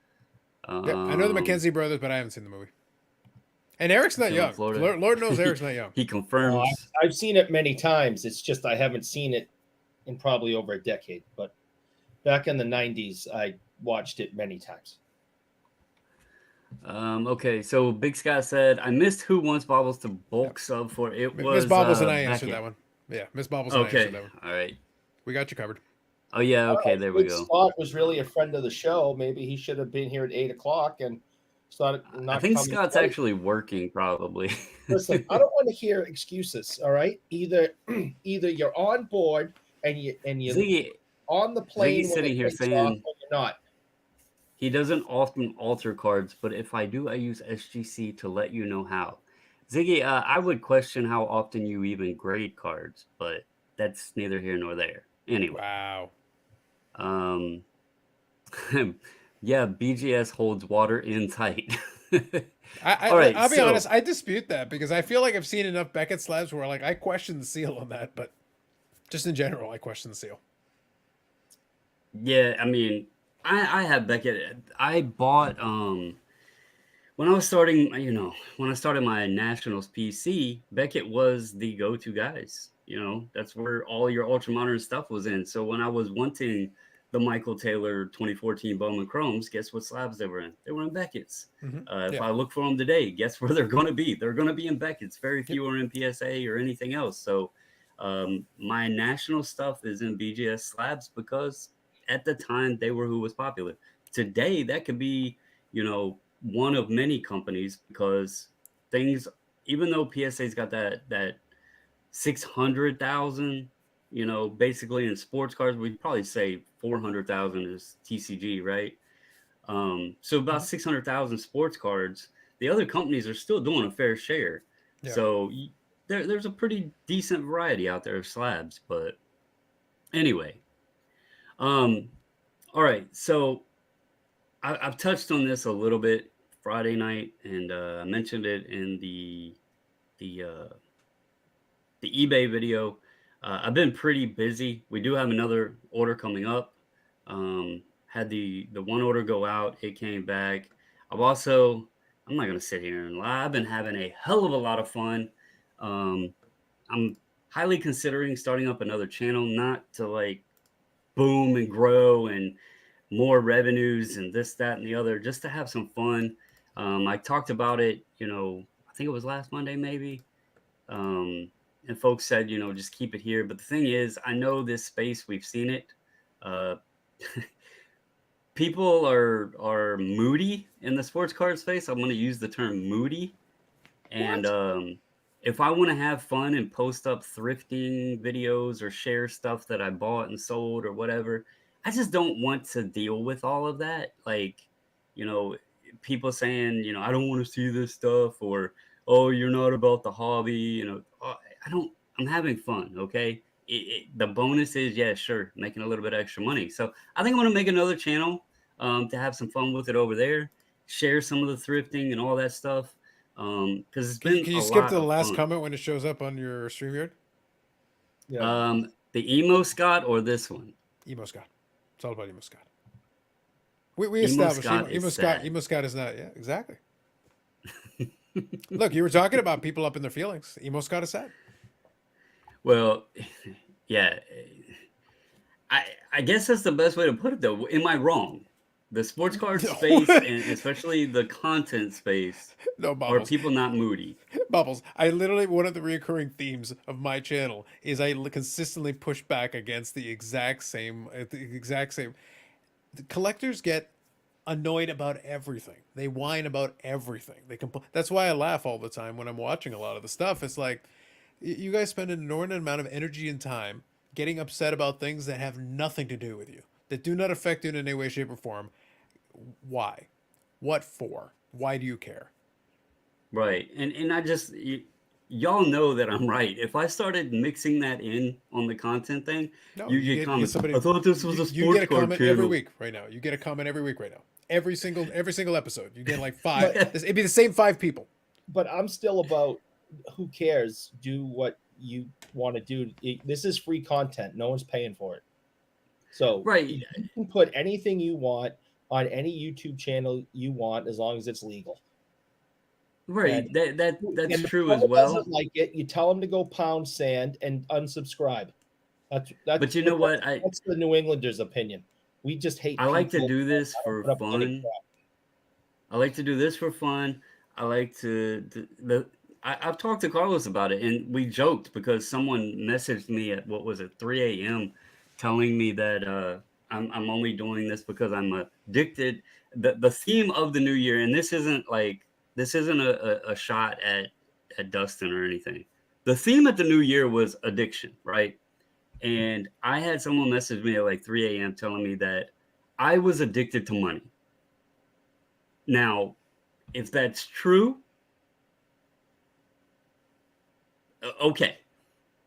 Yep, I know the Mackenzie brothers, but I haven't seen the movie. And Eric's not still in young. Florida. Lord knows Eric's not young. He confirms. I've seen it many times. It's just I haven't seen it in probably over a decade. But back in the '90s, I watched it many times. Okay, so Big Scott said, I missed who wants Bobbles to bulk sub for. It was Miss Bobbles and I answered Beckett. that one. Yeah, Miss Bobbles and I Okay, answered that one. all right. We got you covered. Oh, yeah, okay, there we Big go. Scott was really a friend of the show. Maybe he should have been here at 8 o'clock and started not. I think coming Scott's late. actually working, probably. Listen, I don't want to hear excuses. All right, either you're on board and you're Ziggy, on the plane Ziggy's when sitting it here takes off, saying or you're not. he doesn't often alter cards, but if I do, I use SGC to let you know how. Ziggy, I would question how often you even grade cards, but that's neither here nor there. Anyway, Wow. um, yeah, BGS holds water in tight. All right, I'll be so honest. I dispute that because I feel like I've seen enough Beckett slabs where like I question the seal on that, but just in general, I question the seal. yeah, I mean, I have Beckett. I bought when I was starting, when I started my Nationals PC, Beckett was the go-to guys. That's where all your ultra modern stuff was in. So when I was wanting the Michael Taylor 2014 Bowman Chromes, guess what slabs they were in? They were in Beckett's. If Yeah. I look for them today, guess where they're going to be? They're going to be in Beckett's. Very few are in PSA or anything else. So my national stuff is in BGS slabs because at the time they were who was popular. Today, that could be, one of many companies because things, even though PSA's got that 600,000, basically in sports cards, we'd probably say 400,000 is TCG, right? So about 600,000 sports cards. The other companies are still doing a fair share. Yeah. So there's a pretty decent variety out there of slabs. But anyway, all right. So I've touched on this a little bit Friday night, and I mentioned it in the uh, the eBay video. I've been pretty busy. We do have another order coming up. Had the one order go out, it came back. I'm not gonna sit here and lie. I've been having a hell of a lot of fun. I'm highly considering starting up another channel, not to like boom and grow and more revenues and this, that, and the other, just to have some fun. I talked about it, I think it was last Monday, maybe. And folks said, just keep it here. But the thing is, I know this space, we've seen it. Uh, people are moody in the sports card space. I'm going to use the term moody. And if I want to have fun and post up thrifting videos or share stuff that I bought and sold or whatever, I just don't want to deal with all of that. Like, people saying, I don't want to see this stuff, or, oh, you're not about the hobby. I'm having fun. Okay. The bonus is, yeah, sure, making a little bit extra money. So I think I'm going to make another channel to have some fun with it over there, share some of the thrifting and all that stuff. Because it's been Can a you skip lot to the of last fun. comment when it shows up on your StreamYard? Yeah. The emo Scott or this one? Emo Scott. It's all about Emo Scott. We Emo established Scott is sad. Emo Scott is not. Yeah, exactly. Look, you were talking about people up in their feelings. Emo Scott is sad. Well, yeah. I guess that's the best way to put it, though. Am I wrong? The sports card No. space, and especially the content space, No, are Bubbles. people not moody? Bubbles. I literally, one of the recurring themes of my channel is I consistently push back against the exact same. The collectors get annoyed about everything. They whine about everything. That's why I laugh all the time when I'm watching a lot of the stuff. It's like, you guys spend an inordinate amount of energy and time getting upset about things that have nothing to do with you, that do not affect you in any way, shape, or form. Why? What for? Why do you care? Right. And I just y'all know that I'm right. If I started mixing that in on the content thing, No, you get you get comments. I somebody. thought this was a You sports get a card comment every channel. week right now. You get a comment every week right now. Every single episode, you get like five. But It'd be the same 5 people. but I'm still about who cares? Do what you want to do. This is free content. No one's paying for it. So Right. you can put anything you want on any YouTube channel you want as long as it's legal. Right. And That's and if true as someone well. doesn't like it, you tell them to go pound sand and unsubscribe. But you know what? That's the New Englanders' opinion. We just hate I like to people do this that don't for put up with any fun. crap. I like to do this for fun. I like I've talked to Carlos about it, and we joked because someone messaged me at what was it 3 a.m. telling me that I'm only doing this because I'm addicted. The theme of the new year, and this isn't a shot at Dustin or anything. The theme at the new year was addiction, right? And I had someone message me at like 3 a.m. telling me that I was addicted to money. Now, if that's true, okay,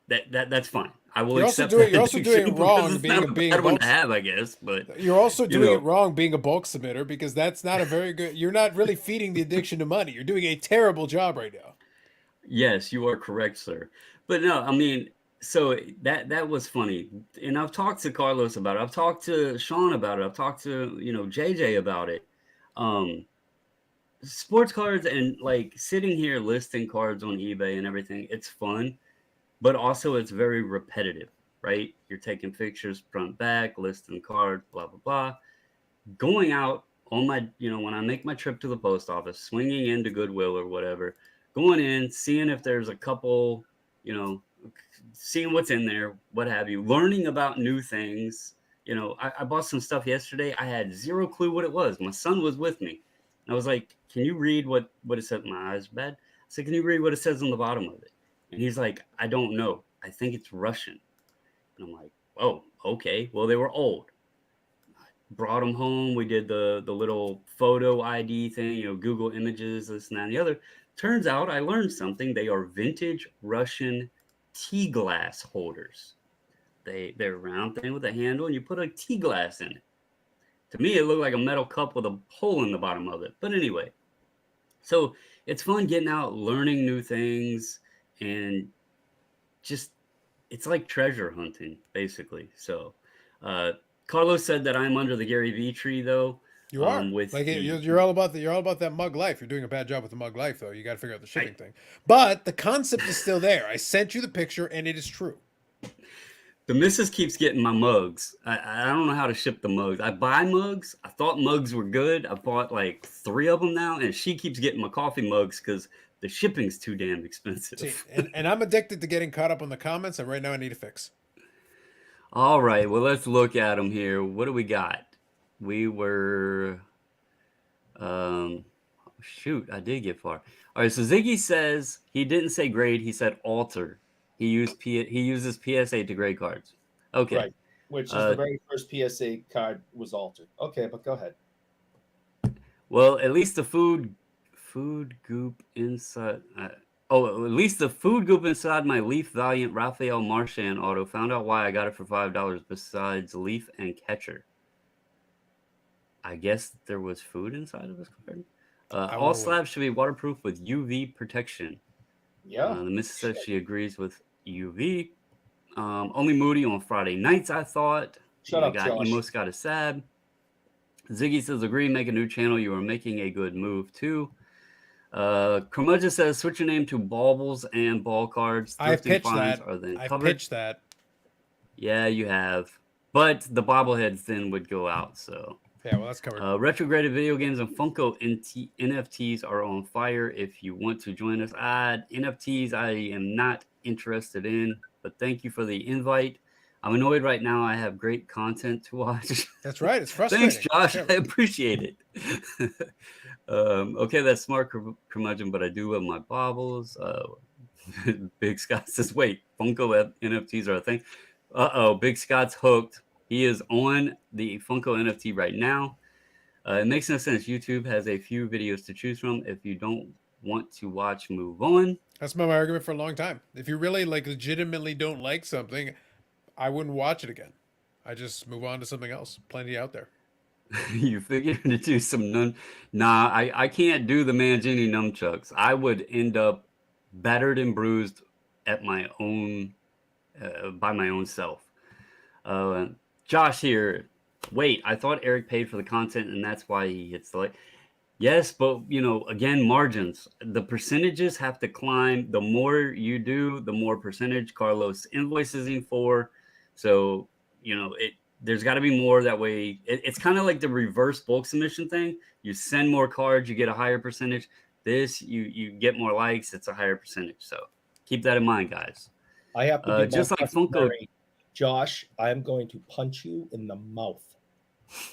that's fine. I will accept that You're also doing addiction it because wrong it's not a being a bad one bulk. to have, I guess. But You're also you doing it know, wrong being a bulk submitter because that's not a very good. You're not really feeding the addiction to money. You're doing a terrible job right now. yes, you are correct, sir. But no, I mean, so that was funny, and I've talked to Carlos about it. I've talked to Sean about it. I've talked to JJ about it. Um, Sports cards and like sitting here listing cards on eBay and everything. It's fun, but also it's very repetitive, right? You're taking pictures front, back, listing cards, blah, blah, blah. Going out on my, when I make my trip to the post office, swinging into Goodwill or whatever, going in, seeing if there's a couple, you know, seeing what's in there, what have you, learning about new things. I bought some stuff yesterday. I had zero clue what it was. My son was with me. And I was like, can you read what it said? My eyes bad. I said, can you read what it says on the bottom of it? And he's like, I don't know. I think it's Russian. And I'm like, oh, okay. Well, they were old. Brought them home. We did the little photo ID thing, Google Images, this and that and the other. Turns out I learned something. They are vintage Russian tea glass holders. They're a round thing with a handle, and you put a tea glass in it. To me, it looked like a metal cup with a hole in the bottom of it. But anyway, so it's fun getting out, learning new things, and just it's like treasure hunting, basically. So, Carlos said that I'm under the Gary Vee tree, though. You are With like the you're all about you're all about that mug life. You're doing a bad job with the mug life though. You got to figure out the shipping thing. But the concept is still there. I sent you the picture, and it is true. the missus keeps getting my mugs. I don't know how to ship the mugs. I buy mugs. I thought mugs were good. I bought like 3 of them now, and she keeps getting my coffee mugs because the shipping's too damn expensive. See, and I'm addicted to getting caught up on the comments, and right now I need a fix. All right, well, let's look at them here. What do we got? We were, shoot, I did get far. All right, so Ziggy says he didn't say grade. He said alter. He uses PSA to grade cards. Okay. Right. Which is the very first PSA card was altered. Okay, but go ahead. Well, at least the food goop inside. At least the food goop inside my Leaf Valiant Raphael Marchand auto found out why I got it for $5 besides Leaf and Catcher. I guess there was food inside of this card. All slabs should be waterproof with UV protection. Yeah. The missus says she agrees with UV. Only Moody on Friday nights, I thought. Shut up, Josh. Emo Scott is sad. Ziggy says, agree, make a new channel. You are making a good move, too. Curmudgeon says, switch your name to Baubles and Ball Cards. I pitched fines that. are then I covered. pitched that. Yeah, you have. But the bobbleheads then would go out, so. Yeah, well, that's covered. Retrograded video games and Funko NFTs are on fire. If you want to join us, NFTs I am not interested in, but thank you for the invite. I'm annoyed right now. I have great content to watch. That's right. It's frustrating. Thanks, Josh. I appreciate it. Okay, that's smart, curmudgeon, but I do love my baubles. Big Scott says, wait, Funko NFTs are a thing? Uh-oh, Big Scott's hooked. He is on the Funko NFT right now. It makes no sense. YouTube has a few videos to choose from. If you don't want to watch, move on. That's been my argument for a long time. If you really like legitimately don't like something, I wouldn't watch it again. I just move on to something else. Plenty out there. You figure to do some Nah, I can't do the Mangini nunchucks. I would end up battered and bruised at my own by my own self. Uh, Josh here. Wait, I thought Eric paid for the content, and that's why he hits the like. Yes, but again, margins. The percentages have to climb. The more you do, the more percentage Carlos invoices him for. So there's got to be more. That way, it's kind of like the reverse bulk submission thing. You send more cards, you get a higher percentage. This, you get more likes, it's a higher percentage. So keep that in mind, guys. I have to do just like Funko. Josh, I'm going to punch you in the mouth.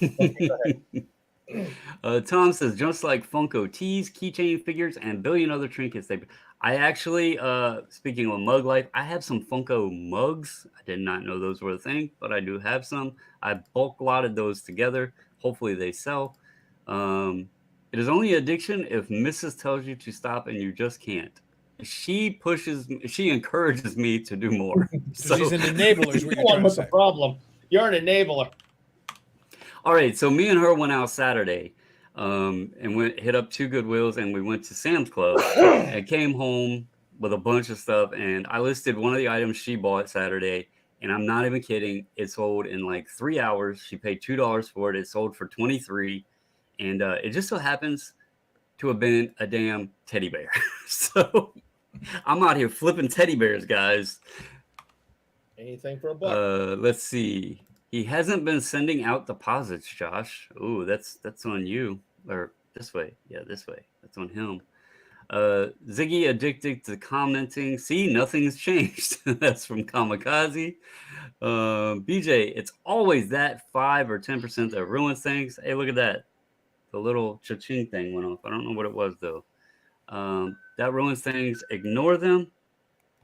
Okay, go ahead. Tom says, just like Funko tees, keychain figures, and a billion other trinkets. I actually, speaking of mug life, I have some Funko mugs. I did not know those were a thing, but I do have some. I bulk lotted those together. Hopefully they sell. It is only addiction if Mrs. tells you to stop and you just can't. She encourages me to do more. So she's an enabler, is what you're trying to say. The problem. You're an enabler. All right, so me and her went out Saturday, and hit up 2 Goodwills, and we went to Sam's Club and came home with a bunch of stuff. And I listed one of the items she bought Saturday, and I'm not even kidding. It sold in like 3 hours. She paid $2 for it. It sold for $23, and it just so happens to have been a damn teddy bear. So I'm out here flipping teddy bears, guys. Anything for a buck. Let's see. He hasn't been sending out deposits, Josh. Ooh, that's on you. Or this way. Yeah, this way. That's on him. Ziggy addicted to commenting. See, nothing's changed. That's from Kamikaze. BJ, it's always that 5 or 10% that ruins things. Hey, look at that. The little cha-ching thing went off. I don't know what it was, though. That ruins things. Ignore them.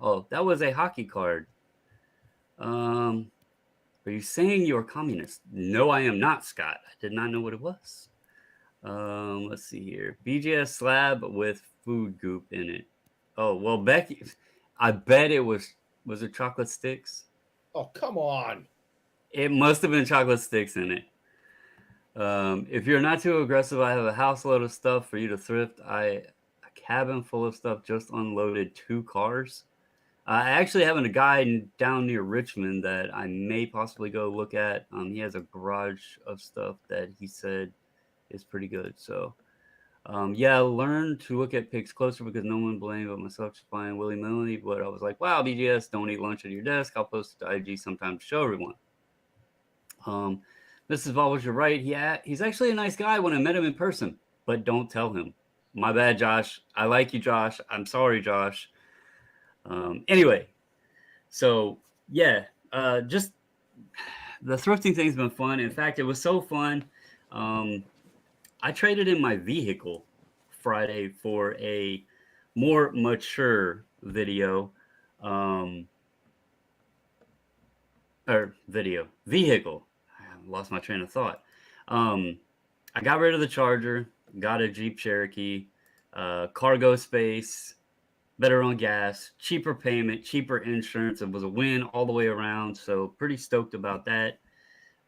Oh, that was a hockey card. Are you saying you're a communist? No, I am not, Scott. I did not know what it was. Let's see here. BGS slab with food goop in it. Oh, well, Becky, I bet it was it chocolate sticks? Oh, come on. It must have been chocolate sticks in it. If you're not too aggressive, I have a house load of stuff for you to thrift. A cabin full of stuff, just unloaded 2 cars. I actually have a guy down near Richmond that I may possibly go look at. He has a garage of stuff that he said is pretty good. So, yeah, learn to look at pics closer because no one blamed but myself just buying willy-nilly. But I was like, wow, BGS, don't eat lunch at your desk. I'll post it to IG sometime to show everyone. Mrs. Volvers, you're right. He's actually a nice guy when I met him in person, but don't tell him. My bad, Josh. I like you, Josh. I'm sorry, Josh. Anyway, so yeah, just the thrifting thing's been fun. In fact, it was so fun. I traded in my vehicle Friday for a more mature vehicle. I lost my train of thought. I got rid of the Charger, got a Jeep Cherokee, cargo space, better on gas, cheaper payment, cheaper insurance. It was a win all the way around. So pretty stoked about that.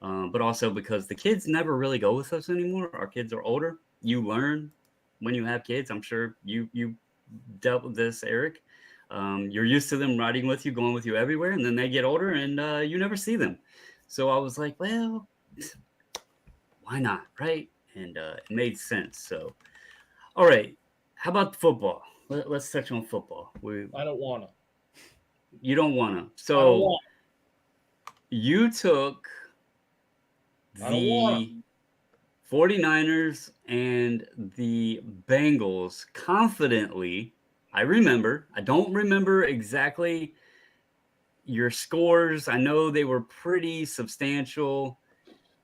But also because the kids never really go with us anymore. Our kids are older. You learn when you have kids. I'm sure you dealt with this, Eric. You're used to them riding with you, going with you everywhere. And then they get older and you never see them. So I was like, well, why not? Right. And it made sense. So, all right. How about football? Let's touch on football. I don't want to. You don't want to. So you took the 49ers and the Bengals confidently. I don't remember exactly your scores. I know they were pretty substantial.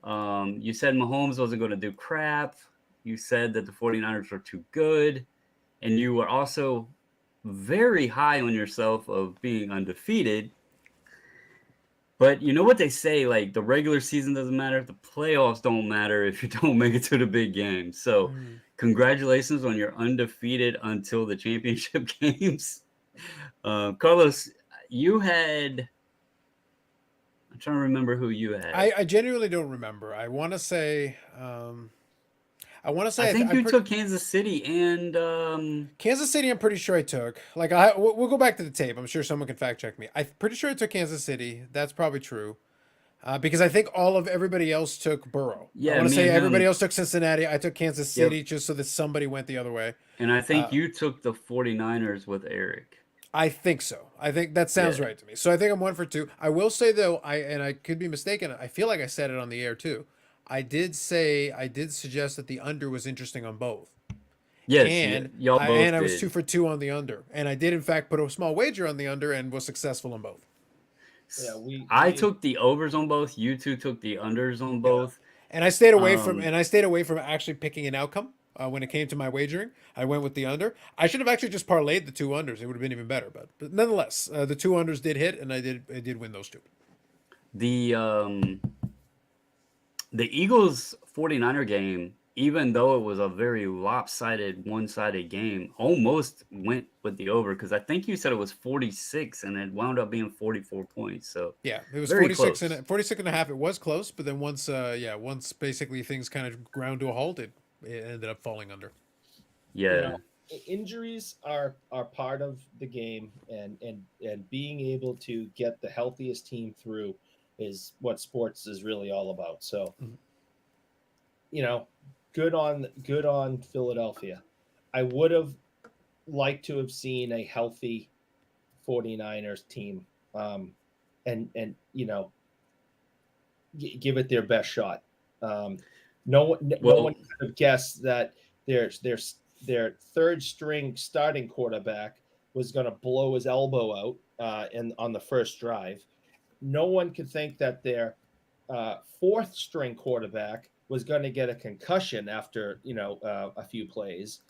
You said Mahomes wasn't going to do crap. You said that the 49ers were too good. And you were also very high on yourself of being undefeated. But you know what they say, like the regular season doesn't matter, the playoffs don't matter if you don't make it to the big game. So Mm. congratulations on your undefeated until the championship games. Carlos, you had, I'm trying to remember who you had. I genuinely don't remember. I want to I say think I'm you pretty took Kansas City and Kansas City. I'm pretty sure I took. Like we'll go back to the tape. I'm sure someone can fact check me. I'm pretty sure I took Kansas City. That's probably true. Because I think everybody else took Burrow. I yeah, want to me say and everybody him. else took Cincinnati. I took Kansas Yep. City just so that somebody went the other way. And I think Uh, you took the 49ers with Eric. I think so. I think that sounds Yeah. right to me. So I think I'm 1 for 2. I will say though, I could be mistaken. I feel like I said it on the air too. I did suggest that the under was interesting on both. Yes, And y'all both I was did. 2 for 2 on the under, and I did in fact put a small wager on the under and was successful on both. Yeah, we I took the overs on both. You two took the unders on Yeah, both. and I stayed away from Um, actually picking an outcome when it came to my wagering. I went with the under. I should have actually just parlayed the 2 unders. It would have been even better, but nonetheless, the 2 unders did hit, and I did win those 2. the um, the Eagles 49er game, even though it was a very lopsided, one-sided game, almost went with the over because I think you said it was 46 and it wound up being 44 points. So Yeah, it was very 46 close. 46 and a half. It was close, but then once basically things kind of ground to a halt, it ended up falling under. you Yeah. know injuries are part of the game, and being able to get the healthiest team through is what sports is really all about. So Mhm. you know good on Philadelphia. I would have liked to have seen a healthy 49ers team, um and give it their best shot. um no one Well, could have guessed that their third string starting quarterback was going to blow his elbow out on the first drive. No one could think that their fourth string quarterback was going to get a concussion after a few plays.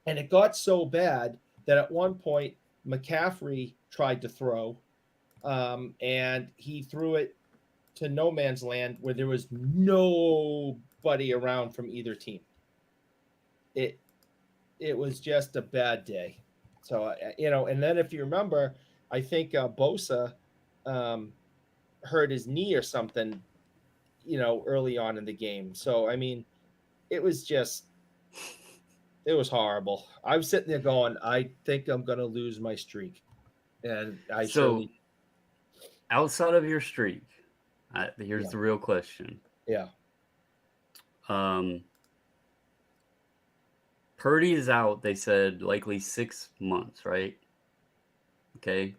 And it got so bad that at one point McCaffrey tried to throw, and he threw it to no man's land where there was nobody around from either team. It it was just a bad day. So and then if you remember, I think Bosa um, hurt his knee or something, early on in the game. So I mean, it was just it was horrible. I was sitting there going, I think I'm gonna lose my streak, and I so surely, outside of your streak, here's yeah, the real question. yeah. Um, Purdy is out, they said likely 6 months, right? Okay.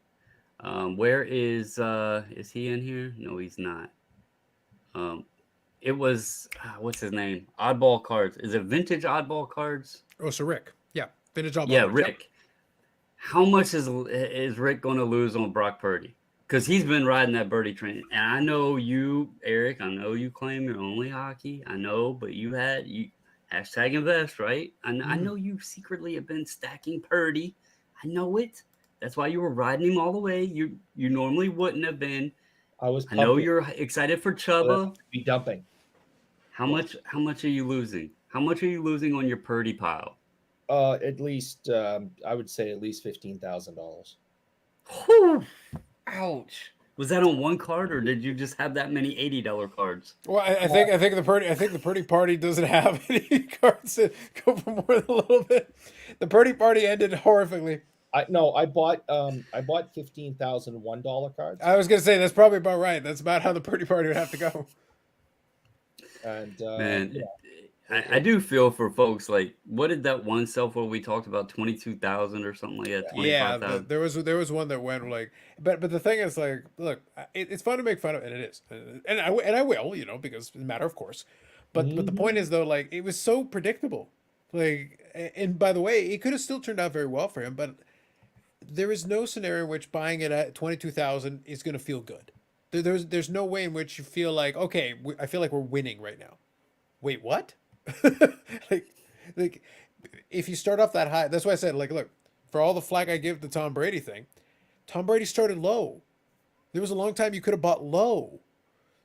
Where is he in here? No, he's not. Um, it was what's his name? Oddball Cards. Is it Vintage Oddball Cards? Oh, so Rick, yeah, vintage all Yeah, cards. Yep. Rick. How much is Rick going to lose on Brock Purdy? Because he's been riding that birdie train, and I know you, Eric. I know you claim you're only hockey. I know, but you hashtag invest, right? I Mm. know you secretly have been stacking Purdy. I know it. That's why you were riding him all the way. You normally wouldn't have been. I was I know pumping you're excited for for them Chuba. to be dumping. How Yeah. much? How much are you losing? How much are you losing on your Purdy pile? At least I would say at least $15,000. Whew, ouch! Was that on one card, or did you just have that many $80 cards? Well, I think the Purdy party doesn't have any cards that go for more than a little bit. The Purdy party ended horrifically. I bought $15,001 cards, I was gonna say that's probably about right. That's about how the Purdy party would have to go. and Man, yeah, I do feel for folks like what did that one sell for? We talked about 22,000 or something like that, Yeah, 25,000. there was one that went like, but the thing is like, look, it's fun to make fun of, and it is, and I will, because it's a matter of course, but the point Mhm. is though, like it was so predictable, like, and by the way, it could have still turned out very well for him, but there is no scenario in which buying it at 22,000 is going to feel good. There's no way in which you feel like, okay, I feel like we're winning right now. Wait, what? like like if you start off that high, that's why I said, like, look, for all the flack I give the Tom Brady thing, Tom Brady started low. There was a long time you could have bought low.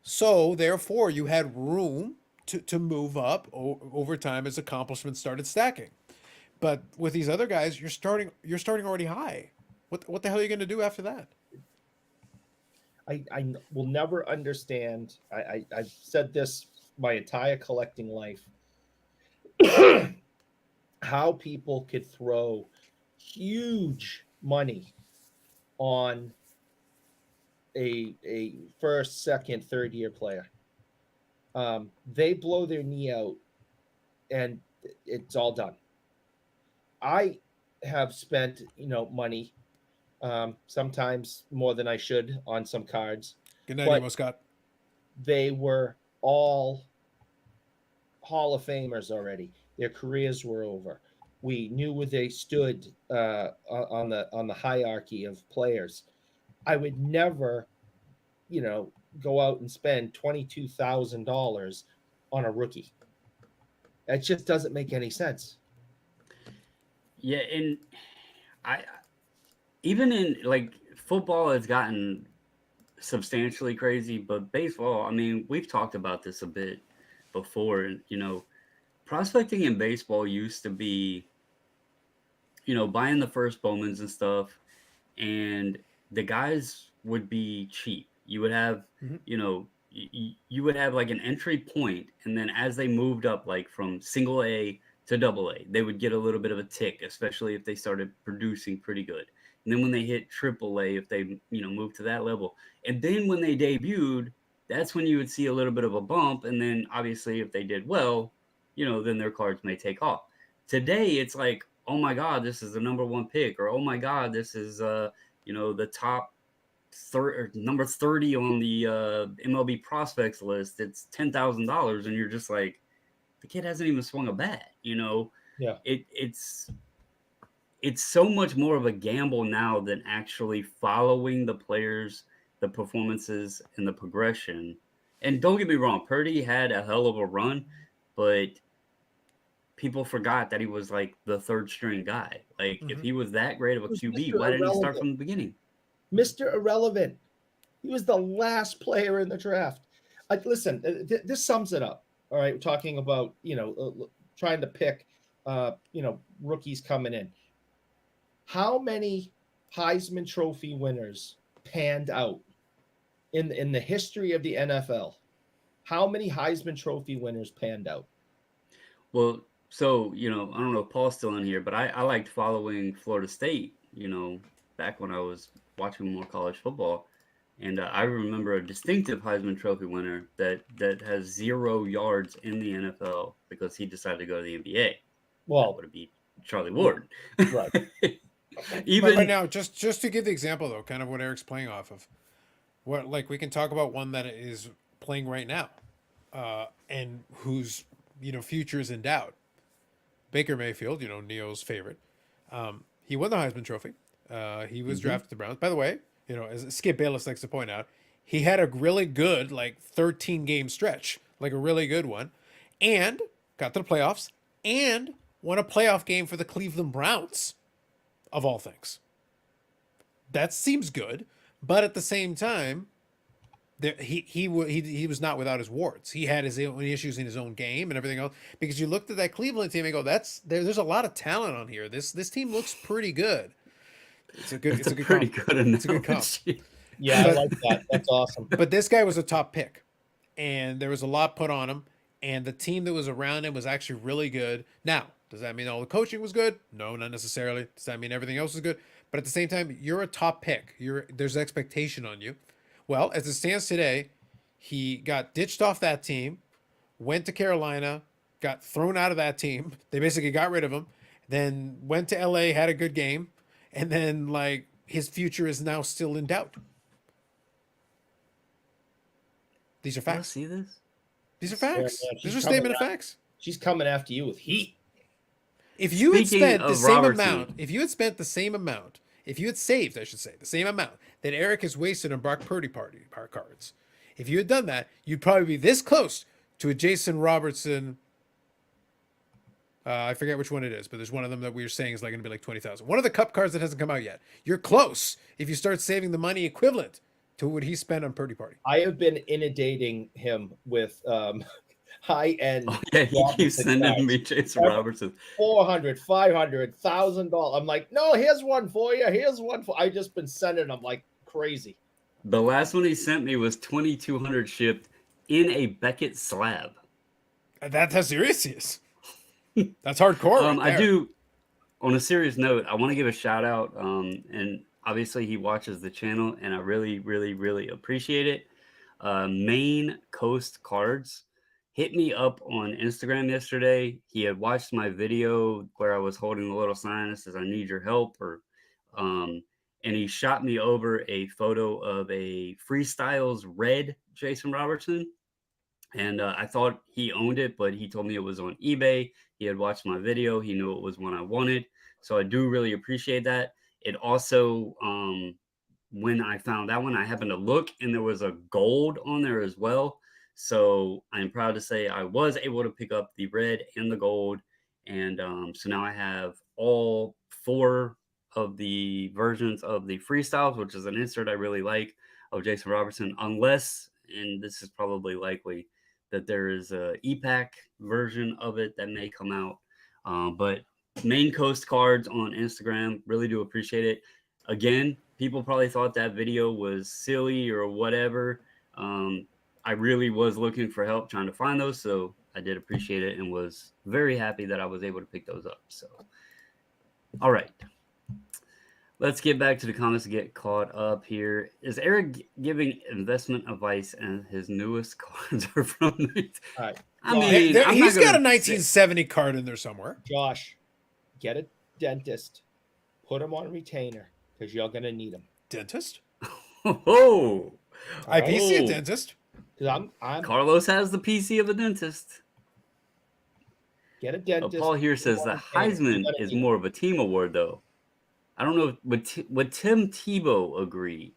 So therefore, you had room to move up over time as accomplishments started stacking. But with these other guys, you're starting already high. What the hell are you going to do after that? I will never understand. I've said this my entire collecting life. How people could throw huge money on a first, second, third year player. They blow their knee out and it's all done. I have spent, money, sometimes more than I should on some cards, Good night, but Emo Scott. they were all Hall of Famers already. Their careers were over. We knew where they stood on the hierarchy of players. I would never, go out and spend $22,000 on a rookie. It just doesn't make any sense. Yeah, and I even in like football has gotten substantially crazy, but baseball, I mean, we've talked about this a bit before, and prospecting in baseball used to be, buying the first Bowmans and stuff, and the guys would be cheap. You would have, Mm-hmm. you would have like an entry point, and then as they moved up, like from single A to double A, they would get a little bit of a tick, especially if they started producing pretty good. And then when they hit triple A, if they, moved to that level, and then when they debuted, that's when you would see a little bit of a bump. And then obviously, if they did well, then their cards may take off. Today, it's like, oh my God, this is the number one pick, or oh my God, this is the top number 30 on the MLB prospects list. It's $10,000, and you're just like, the kid hasn't even swung a bat. Yeah. It's so much more of a gamble now than actually following the players, the performances, and the progression. And don't get me wrong, Purdy had a hell of a run, but people forgot that he was like the third string guy. Like, if Mm-hmm. he was that great of a He was QB, Mr. why didn't he start Irrelevant. from the beginning? Mr. Irrelevant. He was the last player in the draft. Listen, this sums it up. All right, we're talking about trying to pick rookies coming in. How many Heisman Trophy winners panned out in the history of the NFL? How many Heisman Trophy winners panned out? Well, so, I don't know if Paul's still in here, but I liked following Florida State, back when I was watching more college football. And I remember a distinctive Heisman Trophy winner that has 0 yards in the NFL because he decided to go to the NBA. That Well, would be Charlie Ward. right. But Even right now, just to give the example though, kind of what Eric's playing off of, what like we can talk about one that is playing right now, and whose future is in doubt. Baker Mayfield, Neo's favorite. He won the Heisman Trophy. He was drafted to the Browns. By the way, as Skip Bayless likes to point out, he had a really good 13 game stretch, like a really good one, and got to the playoffs and won a playoff game for the Cleveland Browns, of all things. That seems good, but at the same time, he was not without his warts. He had his own issues in his own game and everything else. Because you looked at that Cleveland team and go, there's a lot of talent on here. This team looks pretty good. It's a good pretty comp. good It's a good comp. analogy. Yeah, I like that. That's awesome. But this guy was a top pick, and there was a lot put on him. And the team that was around him was actually really good. Now, does that mean all the coaching was good? No, not necessarily. Does that mean everything else was good? But at the same time, you're a top pick. There's expectation on you. Well, as it stands today, he got ditched off that team, went to Carolina, got thrown out of that team. They basically got rid of him. Then went to LA, had a good game, and then his future is now still in doubt. These are Y'all facts. see this? These are facts. Yeah, These are statement of facts. She's coming after you with heat. If you had Speaking spent the of same Robertson. amount, if you had spent the same amount, if you had saved, I should say, the same amount that Eric has wasted on Brock Purdy party cards, if you had done that, you'd probably be this close to a Jason Robertson. I forget which one it is, but there's one of them that we were saying is going to be like 20,000. One of the cup cards that hasn't come out yet. You're close if you start saving the money equivalent to what he spent on Purdy Party. I have been inundating him with high-end Oh, yeah, he keeps Robinson sending cards. me Jason Robertson. $400, $500, $1,000. I'm like, no, here's one for you. Here's one for. I just been sending them like crazy. The last one he sent me was 2,200 shipped in a Beckett slab. That's serious. That's hardcore. Right I there. do. On a serious note, I want to give a shout out. And obviously he watches the channel, and I really, really, really appreciate it. Maine Coast Cards hit me up on Instagram yesterday. He had watched my video where I was holding the little sign that says "I need your help," and he shot me over a photo of a Freestyles red Jason Robertson. And I thought he owned it, but he told me it was on eBay. He had watched my video. He knew it was one I wanted. So I do really appreciate that. It also, when I found that one, I happened to look and there was a gold on there as well. So I'm proud to say I was able to pick up the red and the gold. And so now I have all 4 of the versions of the Freestyles, which is an insert I really like of Jason Robertson, unless, and this is probably likely, that there is a EPAC version of it that may come out. But Maine Coast Cards on Instagram, really do appreciate it. Again, people probably thought that video was silly or whatever. I really was looking for help trying to find those, so I did appreciate it and was very happy that I was able to pick those up. So, all right. Let's get back to the comments to get caught up here. Is Eric giving investment advice, and his newest cards are from the... All right. I mean, he's got a 1970 card in there somewhere. Josh, get a dentist, put him on retainer because you're gonna need him. Dentist? Oh, I PC a dentist. Because I'm Carlos has the PC of a dentist. get a dentist. Paul here says the Heisman is more of a team award, though. I don't know. Would Tim Tebow agree?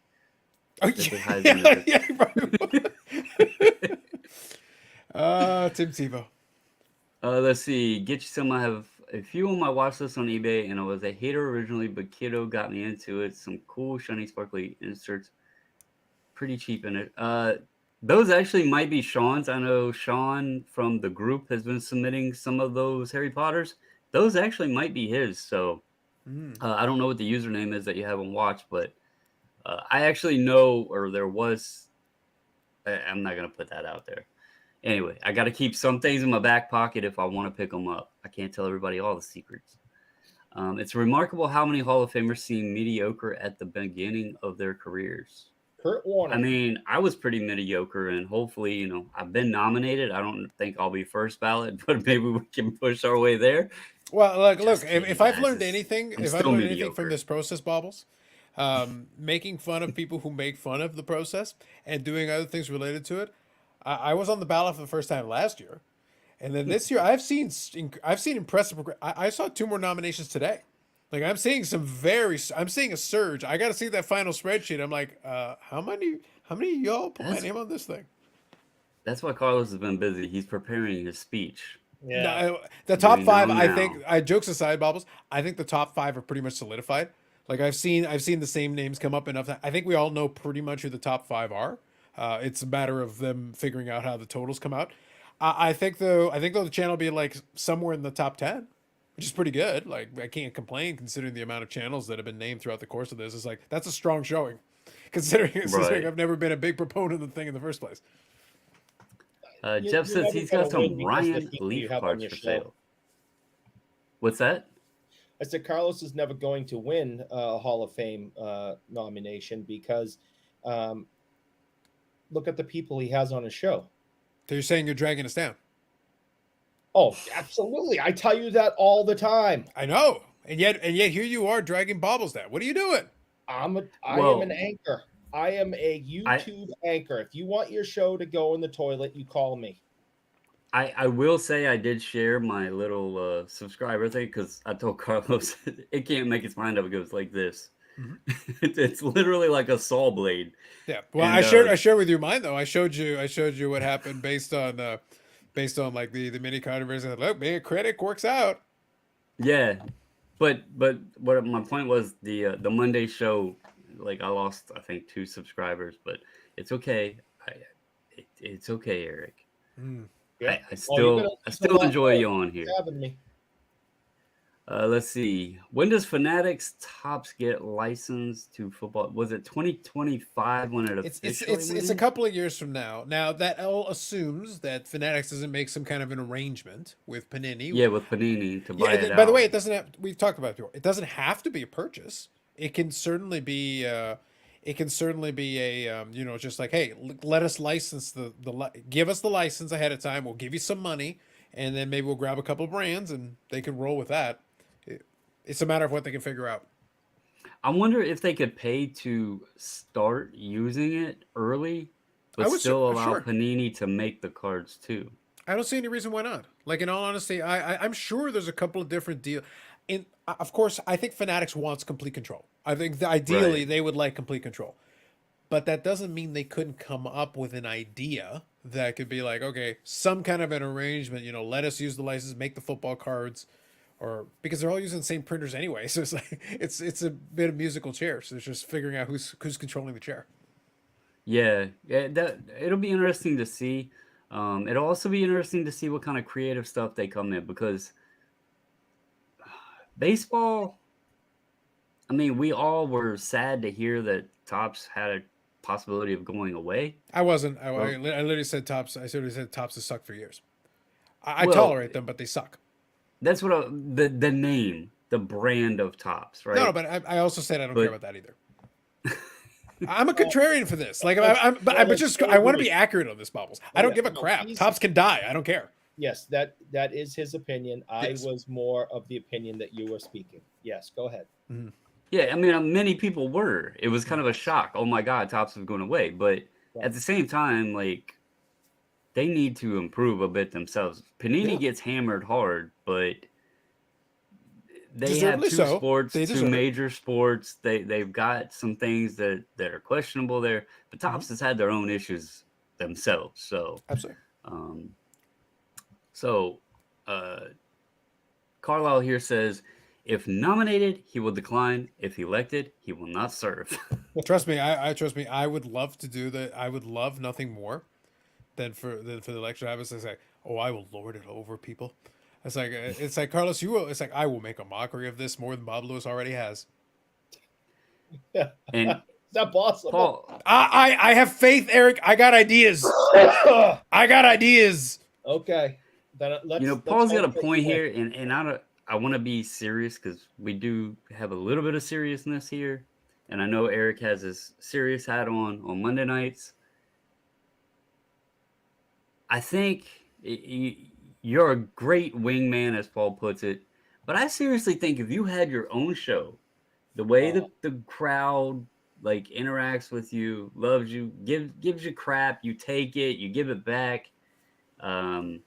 Oh, yeah. Tim Tebow. Let's see. Get you some. I have a few on my watch list on eBay, and I was a hater originally, but Kiddo got me into it. Some cool, shiny, sparkly inserts. Pretty cheap in it. Those actually might be Sean's. I know Sean from the group has been submitting some of those Harry Potters. Those actually might be his. So I don't know what the username is that you have on watch, but I actually know, or there was. I'm not gonna put that out there. Anyway, I got to keep some things in my back pocket if I want to pick them up. I can't tell everybody all the secrets. It's remarkable how many Hall of Famers seem mediocre at the beginning of their careers. Kurt Warner. I mean, I was pretty mediocre, and hopefully, I've been nominated. I don't think I'll be first ballot, but maybe we can push our way there. Well, look, if I've learned anything, from this process, Bobbles, making fun of people who make fun of the process and doing other things related to it. I was on the ballot for the first time last year, and then this year I've seen impressive. I saw 2 more nominations today. Like I'm seeing a surge. I got to see that final spreadsheet. I'm like, how many of y'all put my name on this thing? That's why Carlos has been busy. He's preparing his speech. Yeah, the top 5. I think. Jokes aside, Bobbles. I think the top 5 are pretty much solidified. Like I've seen the same names come up enough. I think we all know pretty much who the top 5 are. It's a matter of them figuring out how the totals come out. I think though the channel will be like somewhere in the top 10, which is pretty good. Like I can't complain considering the amount of channels that have been named throughout the course of this. It's like that's a strong showing, considering I've never been a big proponent of the thing in the first place. Jeff says he's got some Ryan Leaf cards for sale. What's that? I said Carlos is never going to win a Hall of Fame nomination because look at the people he has on his show. So you're saying you're dragging us down? Oh, absolutely. I tell you that all the time. I know. And yet here you are dragging Bobbles down. What are you doing? I am an anchor. I am a YouTube anchor. If you want your show to go in the toilet, you call me. I will say I did share my little subscriber thing because I told Carlos it can't make its mind up. It goes like this. Mm-hmm. It's literally like a saw blade. Yeah. Well, and, I shared with you mine though. I showed you what happened based on like the mini controversy. Look, being a critic works out. Yeah, but what my point was the Monday show Like I lost, I think, 2 subscribers, but it's okay. It's okay, Eric. Mm. Yeah. I Oh, you're gonna I lose a still lot enjoy more you on here. having me. Let's see. When does Fanatics Tops get licensed to football? Was it 2025 when it officially went It's a in? couple of years from now. Now that all assumes that Fanatics doesn't make some kind of an arrangement with Panini. Yeah, with Panini to buy Yeah. it By the way, out. it doesn't have. We've talked about it before. It doesn't have to be a purchase. It can certainly be. It can certainly be a just like, hey, let us license give us the license ahead of time. We'll give you some money, and then maybe we'll grab a couple brands and they can roll with that. It's a matter of what they can figure out. I wonder if they could pay to start using it early, I but would still allow sure. Panini to make the cards too. I don't see any reason why not. Like in all honesty, I'm sure there's a couple of different deals. In Of course, I think Fanatics wants complete control. I think ideally Right. they would like complete control, but that doesn't mean they couldn't come up with an idea that could be like, okay, some kind of an arrangement. Let us use the license, make the football cards, or because they're all using the same printers anyway. So it's like it's a bit of musical chairs. So it's just figuring out who's controlling the chair. Yeah, yeah, that it'll be interesting to see. It'll also be interesting to see what kind of creative stuff they come in because baseball. I mean, we all were sad to hear that Tops had a possibility of going away. I wasn't. Well, I literally said tops. I literally said tops have sucked for years. I well, tolerate them, but they suck. that's what the name, the brand of Tops, No, right? but I also said I don't care But about that either. I'm a Well, contrarian for this. Like, let's but let's just go I want to with be it. accurate on this, Bubbles. I Oh don't yeah, give a no, crap. Tops can die. I don't care. yes, that is his opinion. I Yes. was more of the opinion that you were speaking. Yes, go ahead. Mhm. yeah, I mean, many people were. It was kind Mhm. of a shock. Oh my God, Tops is going away. But at Right. the same time, like they need to improve a bit themselves. Panini Yeah, gets hammered hard, but they have deservedly two so. sports, They two deserve it. major sports. They've got some things that are questionable there. But Hmm. Tops has had their own issues themselves. Absolutely. Um, so uh, Carlisle here says, if nominated, he will decline. If elected, he will not serve. Trust me. I trust me. I would love to do that. I would love nothing more than for the election. I was like, oh, I will lord it over people. It's like Carlos, you will. It's like I will make a mockery of this more than Bob Lewis already has. Yeah. And Is that possible? Paul, I have faith, Eric. I got ideas. I got ideas. Okay. Then let's Paul's got a hope that point you win. here, and I want to be serious because we do have a little bit of seriousness here, and I know Eric has his serious hat on Monday nights. I think you're a great wingman, as Paul puts it, but I seriously think if you had your own show, the way Uh, the crowd like interacts with you, loves you, gives you crap, you take it, you give it back. Um,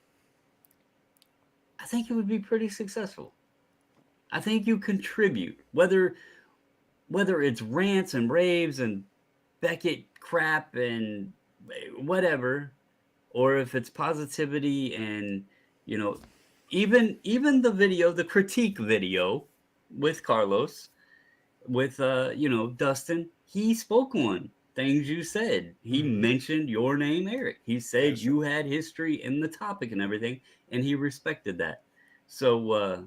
I think it would be pretty successful. I think you contribute, whether it's rants and raves and Beckett crap and whatever, or if it's positivity and you know, even the video, the critique video with Carlos, with Dustin, he spoke on things you said. He Mm-hmm. mentioned your name, Eric. He That said is true. you had history in the topic and everything, and he respected that. So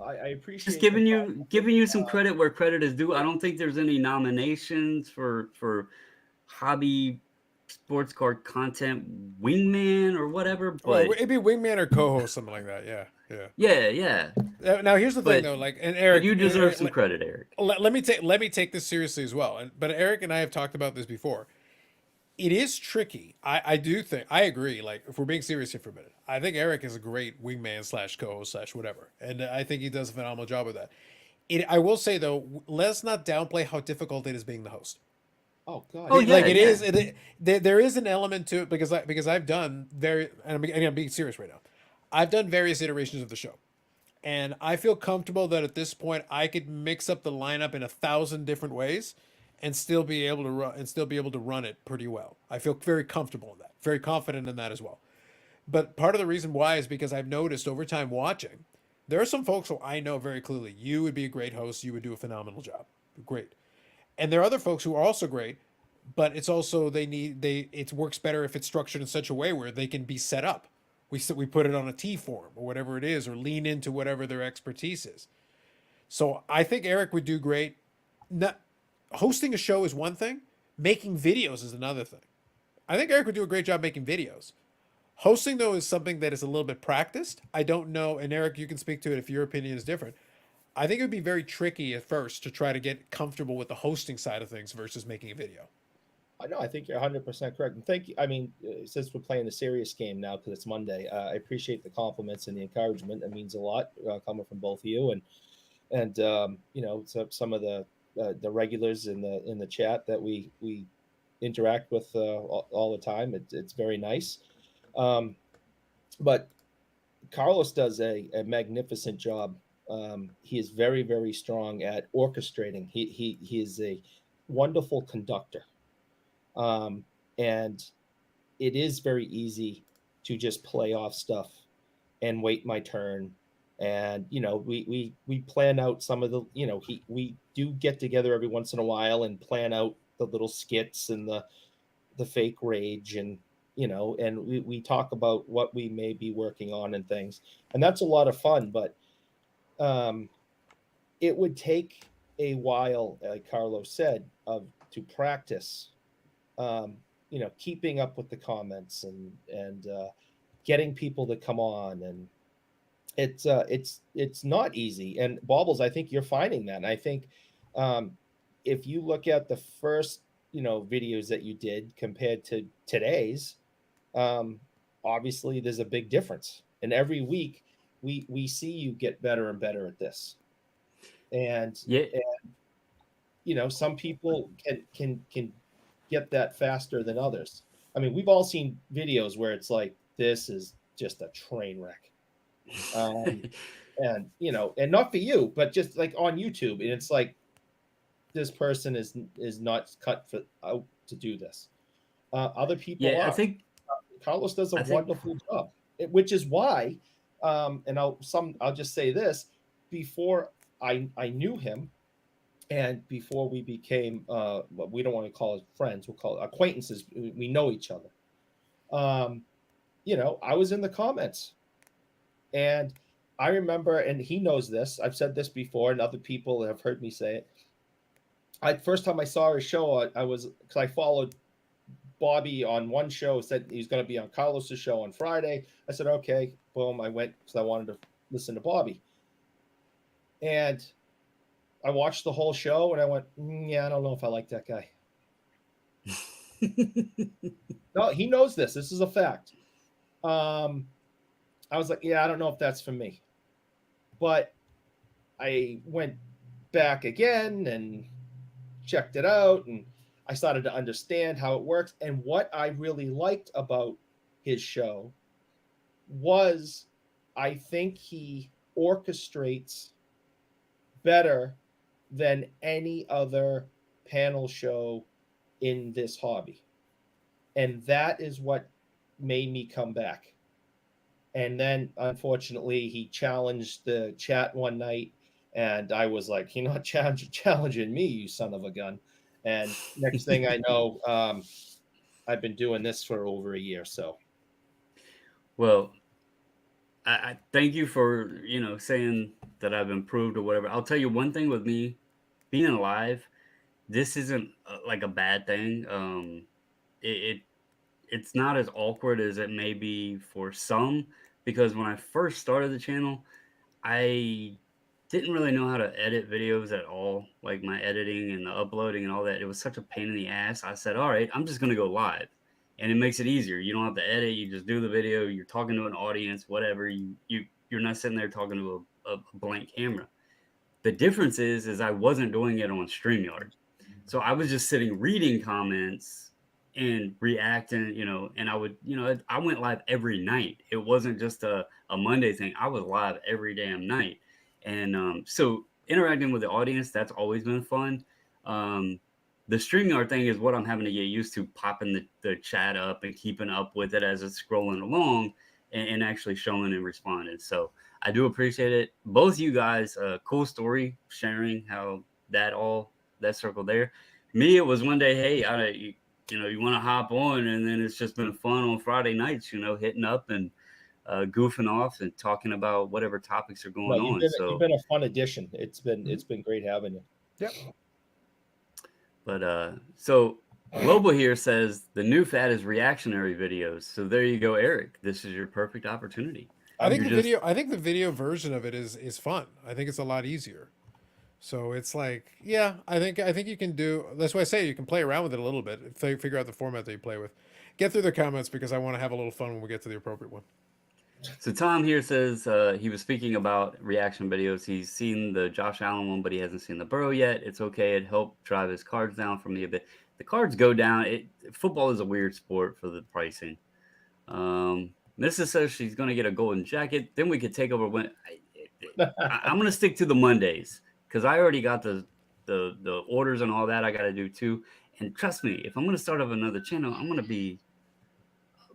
I just appreciate the giving you some compliment. credit where credit is due. I don't think there's any nominations for hobby sports card content wingman or whatever, Well, but it'd be wingman or co-host, something like that. Yeah, yeah. yeah. Now here's the thing, But though. Like, and but Eric, you deserve some credit, Eric. let me take this seriously as well. But Eric and I have talked about this before. It is tricky. I do think I agree. Like, if we're being serious here for a minute, I think Eric is a great wingman slash co-host slash whatever, and I think he does a phenomenal job with that. I will say though, let's not downplay how difficult it is being the host. Oh God, Oh yes. yeah, Like it yeah. is, there is an element to it because I've done and I'm being serious right now. I've done various iterations of the show, and I feel comfortable that at this point I could mix up the lineup in 1,000 different ways, and still be able to run it pretty well. I feel very comfortable in that, very confident in that as well. But part of the reason why is because I've noticed over time watching, there are some folks who I know very clearly. You would be a great host. You would do a phenomenal job. Great. And there are other folks who are also great, but it's also it works better if it's structured in such a way where they can be set up. We put it on a T form or whatever it is, or lean into whatever their expertise is. So I think Eric would do great. Not, hosting a show is one thing. Making videos is another thing. I think Eric would do a great job making videos. Hosting, though, is something that is a little bit practiced. I don't know, and Eric, you can speak to it if your opinion is different. I think it would be very tricky at first to try to get comfortable with the hosting side of things versus making a video. I know. I think you're 100% correct. And thank you. I mean, since we're playing the serious game now because it's Monday, I appreciate the compliments and the encouragement. That means a lot coming from both of you and you know, some of the regulars in the chat that we interact with all the time. It's very nice. Um, but Carlos does a magnificent job. He is very, very strong at orchestrating. He is a wonderful conductor. Um, and it is very easy to just play off stuff and wait my turn. And you know, we plan out some of the, you know, we do get together every once in a while and plan out the little skits and the fake rage, and you know, and we talk about what we may be working on and things, and that's a lot of fun. But um it would take a while, like Carlos said, of to practice, um you know, keeping up with the comments and getting people to come on. And it's not easy. And Baubles, I think you're finding that. And I think um if you look at the first, you know, videos that you did compared to today's, um obviously there's a big difference. And every week we see you get better and better at this. And, Yeah, and you know, some people can get that faster than others. I mean, we've all seen videos where it's like, this is just a train wreck. Um, and you know, and not for you, but just like on YouTube, and it's like, this person is not cut for out to do this. Other people yeah. are. Carlos does a I think, wonderful job, which is why, and I'll just say this: before I knew him, and before we became, well, we don't want to call it friends, we'll call it acquaintances. We know each other. Um, you know, I was in the comments, and I remember, and he knows this. I've said this before, and other people have heard me say it. I first time I saw his show, I was, because I followed Bobby on one show, said he's going to be on Carlos's show on Friday. I said, okay, boom. I went because I wanted to listen to Bobby. And I watched the whole show and I went, yeah, I don't know if I like that guy. No, he knows this. This is a fact. I was like, yeah, I don't know if that's for me. But I went back again and checked it out, and I started to understand how it works. And what I really liked about his show was, I think he orchestrates better than any other panel show in this hobby. And that is what made me come back. And then unfortunately he challenged the chat one night, and I was like, you're not challenging me, you son of a gun. And next thing I know, I've been doing this for over a year. So well, I thank you for, you know, saying that I've improved or whatever. I'll tell you one thing with me being alive. This isn't like a bad thing. It it's not as awkward as it may be for some, because when I first started the channel, I didn't really know how to edit videos at all. Like my editing and the uploading and all that, it was such a pain in the ass. I said, all right, I'm just gonna go live, and it makes it easier. You don't have to edit. You just do the video. You're talking to an audience, whatever. You're not sitting there talking to a blank camera. The difference is I wasn't doing it on StreamYard. So I was just sitting reading comments and reacting, you know, and I would, you know, I went live every night. It wasn't just a Monday thing. I was live every damn night. And so interacting with the audience, that's always been fun. Um, the StreamYard thing is what I'm having to get used to, popping the chat up and keeping up with it as it's scrolling along, and actually showing and responding. So I do appreciate it. Both you guys, cool story sharing how that circle there. Me, it was one day, hey, you want to hop on, and then it's just been fun on Friday nights, hitting up and goofing off and talking about whatever topics are No, going on. you've So, been a fun addition. It's been great having you. Yep. but so Global here says the new fad is reactionary videos. So there you go, Eric. This is your perfect opportunity. I think You're the just video. I think the video version of it is fun. I think it's a lot easier. So it's like, yeah, I think you can do. That's why I say you can play around with it a little bit. Figure out the format that you play with. Get through the comments because I want to have a little fun when we get to the appropriate one. So Tom here says he was speaking about reaction videos. He's seen the Josh Allen one, but he hasn't seen the Burrow yet. It's okay. It helped drive his cards down for me a bit. The cards go down. Football is a weird sport for the pricing. Mrs. says she's going to get a golden jacket. Then we could take over. I'm going to stick to the Mondays because I already got the orders and all that I got to do too. And trust me, if I'm going to start up another channel, I'm going to be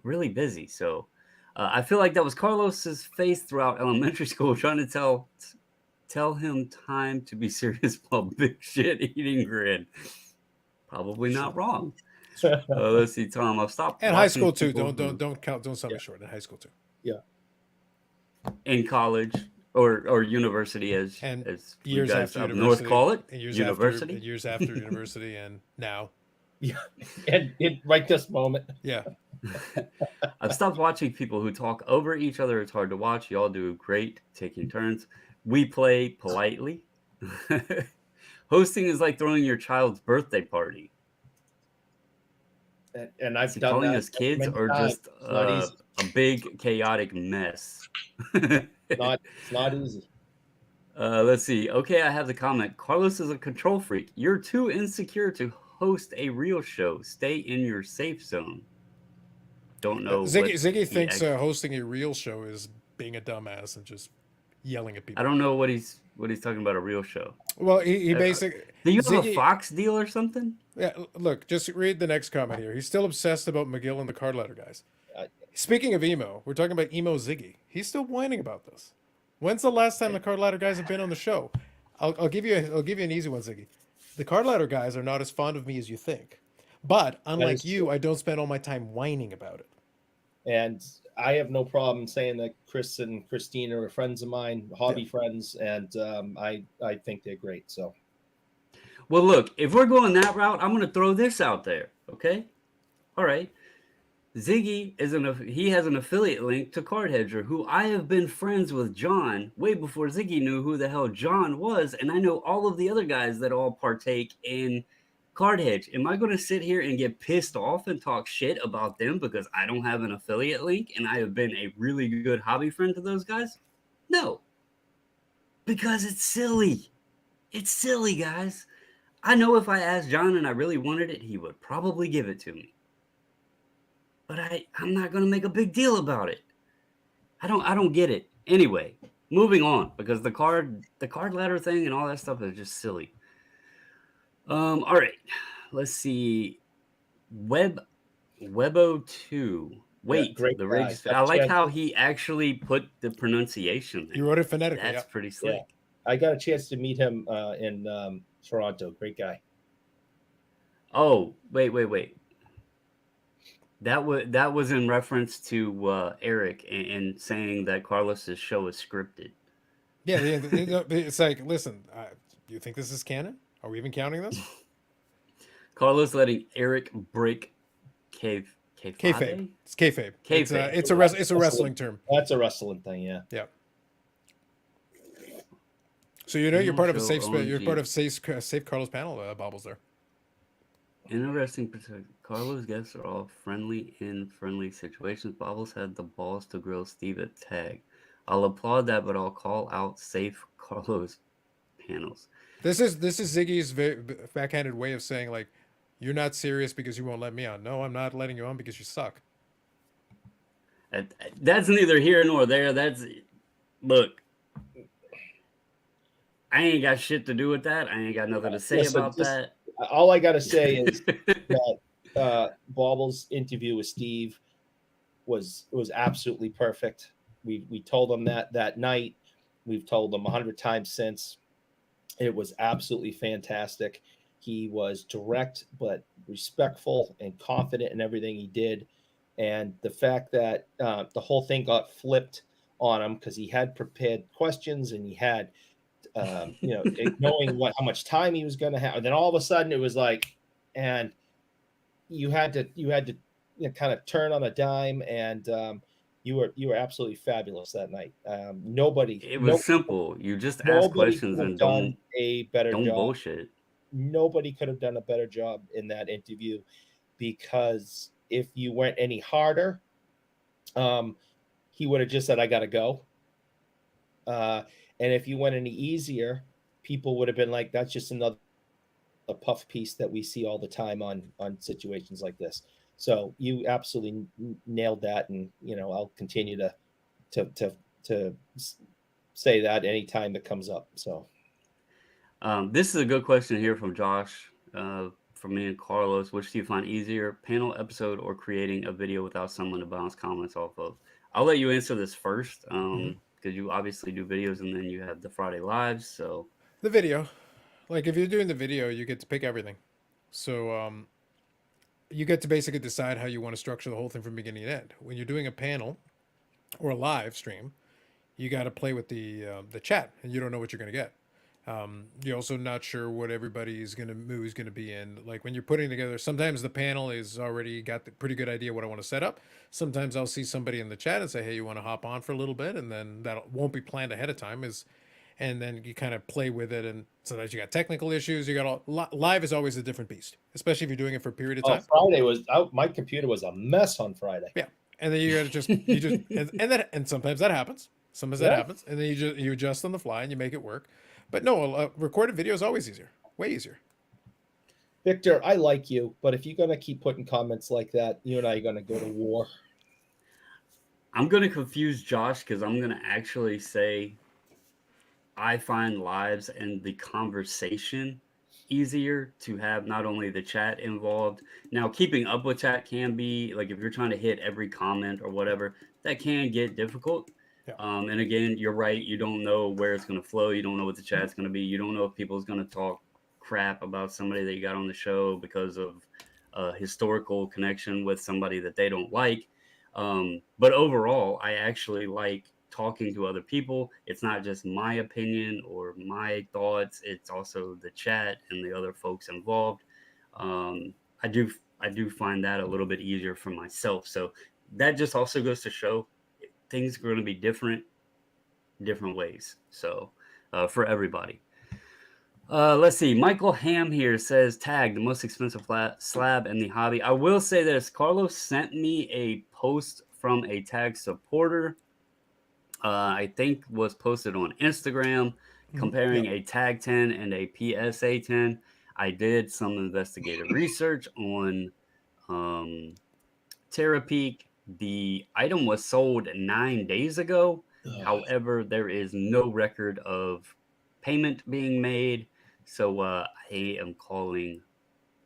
really busy. So I feel like that was Carlos's face throughout elementary school, trying to tell him time to be serious while big shit eating grin. Probably not wrong. Let's see, Tom. I've stopped. And high school too. people Don't sell me short. In high school too. Yeah. in college or university, as you Years guys after up university, north call it, and years university. after, years after university, and now. Yeah, and right this moment. Yeah. I've stopped watching people who talk over each other. It's hard to watch. Y'all do great taking turns. We play politely. Hosting is like throwing your child's birthday party. And I've Is he done calling that us kids many or times. just It's not easy. a big chaotic mess? It's not easy. Let's see. Okay, I have the comment. Carlos is a control freak. You're too insecure to host a real show. Stay in your safe zone. Don't know. Ziggy thinks hosting a real show is being a dumbass and just yelling at people. I don't know what he's talking about. A real show. Well, he basically. Do you have a Fox deal or something? Yeah, look, just read the next comment here. He's still obsessed about McGill and the card ladder guys. Speaking of emo, we're talking about emo Ziggy. He's still whining about this. When's the last time the card ladder guys have been on the show? I'll give you an easy one, Ziggy. The card ladder guys are not as fond of me as you think, but unlike you, I don't spend all my time whining about it. And I have no problem saying that Chris and Christine are friends of mine, hobby friends, and I think they're great. So. Well, look, if we're going that route, I'm going to throw this out there. Okay. All right. Ziggy he has an affiliate link to Card Hedger, who I have been friends with John way before Ziggy knew who the hell John was. And I know all of the other guys that all partake in Card Hedge. Am I going to sit here and get pissed off and talk shit about them because I don't have an affiliate link and I have been a really good hobby friend to those guys? No. Because it's silly. It's silly, guys. I know if I asked John and I really wanted it, he would probably give it to me. But I'm not going to make a big deal about it. I don't get it. Anyway, moving on, because the card ladder thing and all that stuff is just silly. All right. Let's see. Webo2. Wait, the rigs. I like how he actually put the pronunciation there. You wrote it phonetically. That's pretty slick. Yeah. I got a chance to meet him in Toronto. Great guy. Oh, wait. That was in reference to Eric and saying that Carlos's show is scripted. Yeah, it's like, listen, do you think this is canon? Are we even counting this? Carlos letting Eric break kayfabe. It's kayfabe. Kayfabe. It's a wrestling term. That's a wrestling thing, yeah. Yeah. So you're part of a safe space. You're part of safe Carlos panel. Bobbles there. Interesting. Carlos guests are all friendly in friendly situations. Bobbles had the balls to grill Steve at tag. I'll applaud that, but I'll call out safe Carlos panels. This is Ziggy's very backhanded way of saying, like, you're not serious because you won't let me on. No, I'm not letting you on because you suck. That's neither here nor there. Look. I ain't got shit to do with that. I ain't got nothing to say about that. All I got to say is that Baubles' interview with Steve was absolutely perfect. We told him that night. We've told him 100 times since. It was absolutely fantastic. He was direct but respectful and confident in everything he did. And the fact that the whole thing got flipped on him because he had prepared questions and he had, knowing how much time he was going to have, and then all of a sudden it was like, and you had to kind of turn on a dime, and you were absolutely fabulous that night. It was simple. You just ask Nobody questions could have and done a better don't job. bullshit. Nobody could have done a better job in that interview, because if you went any harder, he would have just said, "I got to go." And if you went any easier, people would have been like, "That's just another puff piece that we see all the time on situations like this." So you absolutely nailed that, and I'll continue to say that anytime that comes up. So This is a good question here from Josh, from me and Carlos. Which do you find easier, panel episode or creating a video without someone to bounce comments off of? I'll let you answer this first, because you obviously do videos and then you have the Friday lives. So The video, like if you're doing the video, you get to pick everything. So you get to basically decide how you want to structure the whole thing from beginning to end. When you're doing a panel or a live stream, you got to play with the chat, and you don't know what you're going to get. You're also not sure what everybody's who's gonna be in. Like when you're putting together, sometimes the panel is already got the pretty good idea what I want to set up. Sometimes I'll see somebody in the chat and say, "Hey, you want to hop on for a little bit?" And then that won't be planned ahead of time. And then you kind of play with it. And sometimes you got technical issues. You got live is always a different beast, especially if you're doing it for a period of time. Friday was out. My computer was a mess on Friday. Yeah, and then you got to and sometimes that happens. Sometimes that happens, and then you adjust on the fly and you make it work. But no, a recorded video is always easier, way easier. Victor, I like you, but if you're gonna keep putting comments like that, you and I are gonna go to war. I'm gonna confuse Josh because I'm gonna actually say I find lives and the conversation easier to have, not only the chat involved. Now, keeping up with chat can be like, if you're trying to hit every comment or whatever, that can get difficult. Yeah. And again, you're right. You don't know where it's going to flow. You don't know what the chat's going to be. You don't know if people's going to talk crap about somebody that you got on the show because of a historical connection with somebody that they don't like. But overall, I actually like talking to other people. It's not just my opinion or my thoughts. It's also the chat and the other folks involved. I do find that a little bit easier for myself. So that just also goes to show things are going to be different ways. So for everybody. Let's see. Michael Ham here says, tag the most expensive slab in the hobby. I will say this. Carlos sent me a post from a tag supporter. I think was posted on Instagram comparing a tag 10 and a PSA 10. I did some investigative research on Terapeak. The item was sold 9 days ago. However, there is no record of payment being made. So I am calling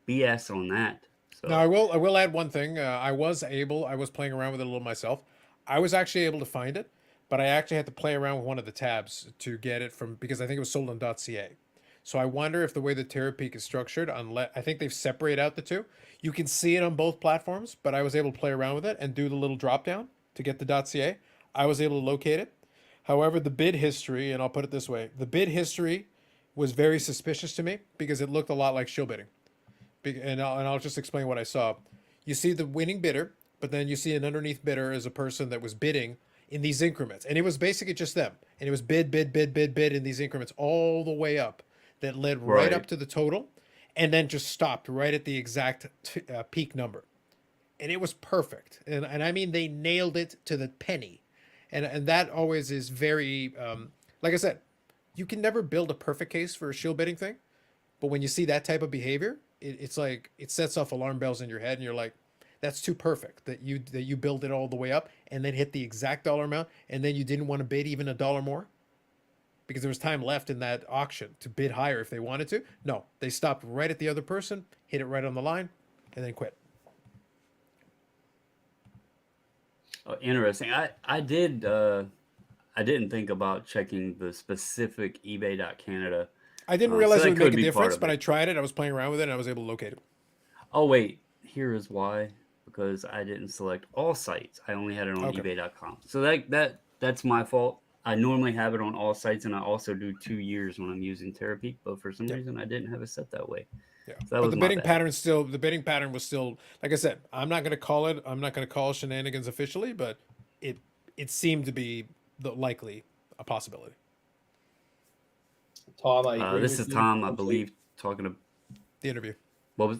BS on that. So Now I will add one thing. I was playing around with it a little myself. I was actually able to find it, but I actually had to play around with one of the tabs to get it from, because I think it was sold on .ca. So I wonder if the way the Terapeak is structured, unless I think they've separated out the two. You can see it on both platforms, but I was able to play around with it and do the little drop down to get the .ca. I was able to locate it. However, the bid history, and I'll put it this way, the bid history was very suspicious to me because it looked a lot like shill bidding. And I'll just explain what I saw. You see the winning bidder, but then you see an underneath bidder as a person that was bidding in these increments. And it was basically just them. And it was bid in these increments all the way up that led right up to the total and then just stopped right at the exact peak number. And it was perfect. And I mean, they nailed it to the penny. And that always is very, like I said, you can never build a perfect case for a shill bidding thing. But when you see that type of behavior, it's like it sets off alarm bells in your head, and you're like, "That's too perfect that you build it all the way up and then hit the exact dollar amount, and then you didn't want to bid even a dollar more because there was time left in that auction to bid higher if they wanted to." No, they stopped right at the other person, hit it right on the line, and then quit. Oh, interesting. I didn't think about checking the specific eBay.Canada. I didn't realize So it that would make could a be part difference, of but I it. tried it. I was playing around with it, and I was able to locate it. Oh wait, here is why. Because I didn't select all sites. I only had it on Okay. eBay.com. So that's my fault. I normally have it on all sites, and I also do 2 years when I'm using Terapeak, but for some Yep. reason I didn't have it set that way. Yeah. So that But was the my bidding bad. pattern was still, like I said, I'm not going to call it. I'm not going to call shenanigans officially, but it seemed to be likely a possibility. Tom, I agree This with is you. Tom, I believe, talking to The interview. what was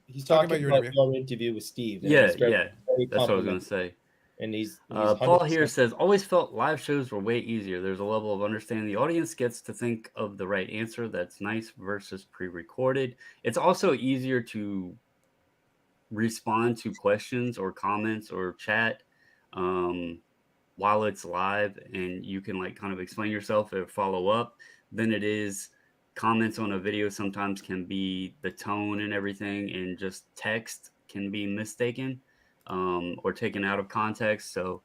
He's Talking talking about your about interview. your interview with Steve, and yeah, he's very, yeah. very That's what I was gonna complimentary, say. and he's Paul here 100%. says, always felt live shows were way easier. There's a level of understanding the audience gets to think of the right answer that's nice versus pre-recorded. It's also easier to respond to questions or comments or chat um, while it's live, and you can like kind of explain yourself or follow up than it is comments on a video. Sometimes can be the tone and everything, and just text can be mistaken or taken out of context. So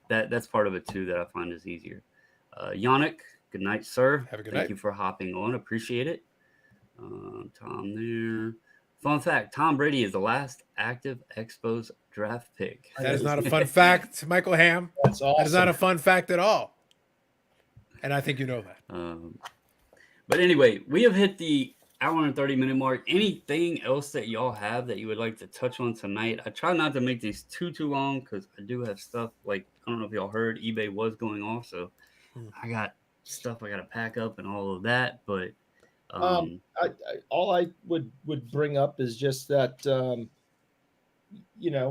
that's part of it too that I find is easier. Yannick, good night, sir. Have a good Thank night. you for hopping on. Appreciate it. Tom there. Fun fact: Tom Brady is the last active Expos draft pick. That is not a fun fact, Michael Ham. That's That is not awesome. a fun fact at all. And I think you know that. But anyway, we have hit the hour and 30-minute mark. Anything else that y'all have that you would like to touch on tonight? I try not to make these too long because I do have stuff like, I don't know if y'all heard, eBay was going off, so I got stuff I got to pack up and all of that. But All I would bring up is just that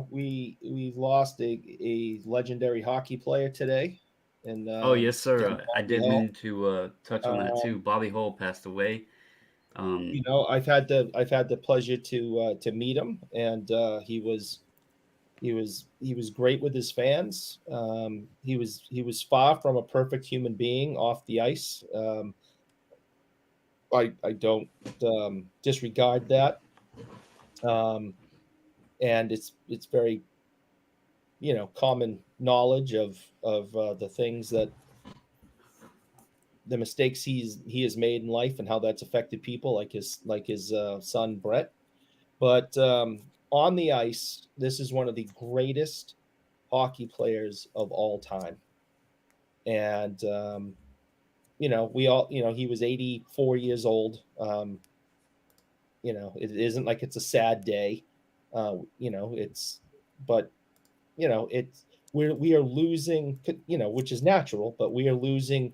we lost a legendary hockey player today, and oh yes, sir. I Bobby did Hull. mean to touch on that too. Bobby Hull passed away. I've had the pleasure to meet him, and he was great with his fans. He was far from a perfect human being off the ice. I don't disregard that, and it's very common knowledge of the things that the mistakes he has made in life and how that's affected people like his son Brett. But on the ice, this is one of the greatest hockey players of all time, and we all he was 84 years old. It isn't like it's a sad day. It's but it's we are losing, which is natural, but we are losing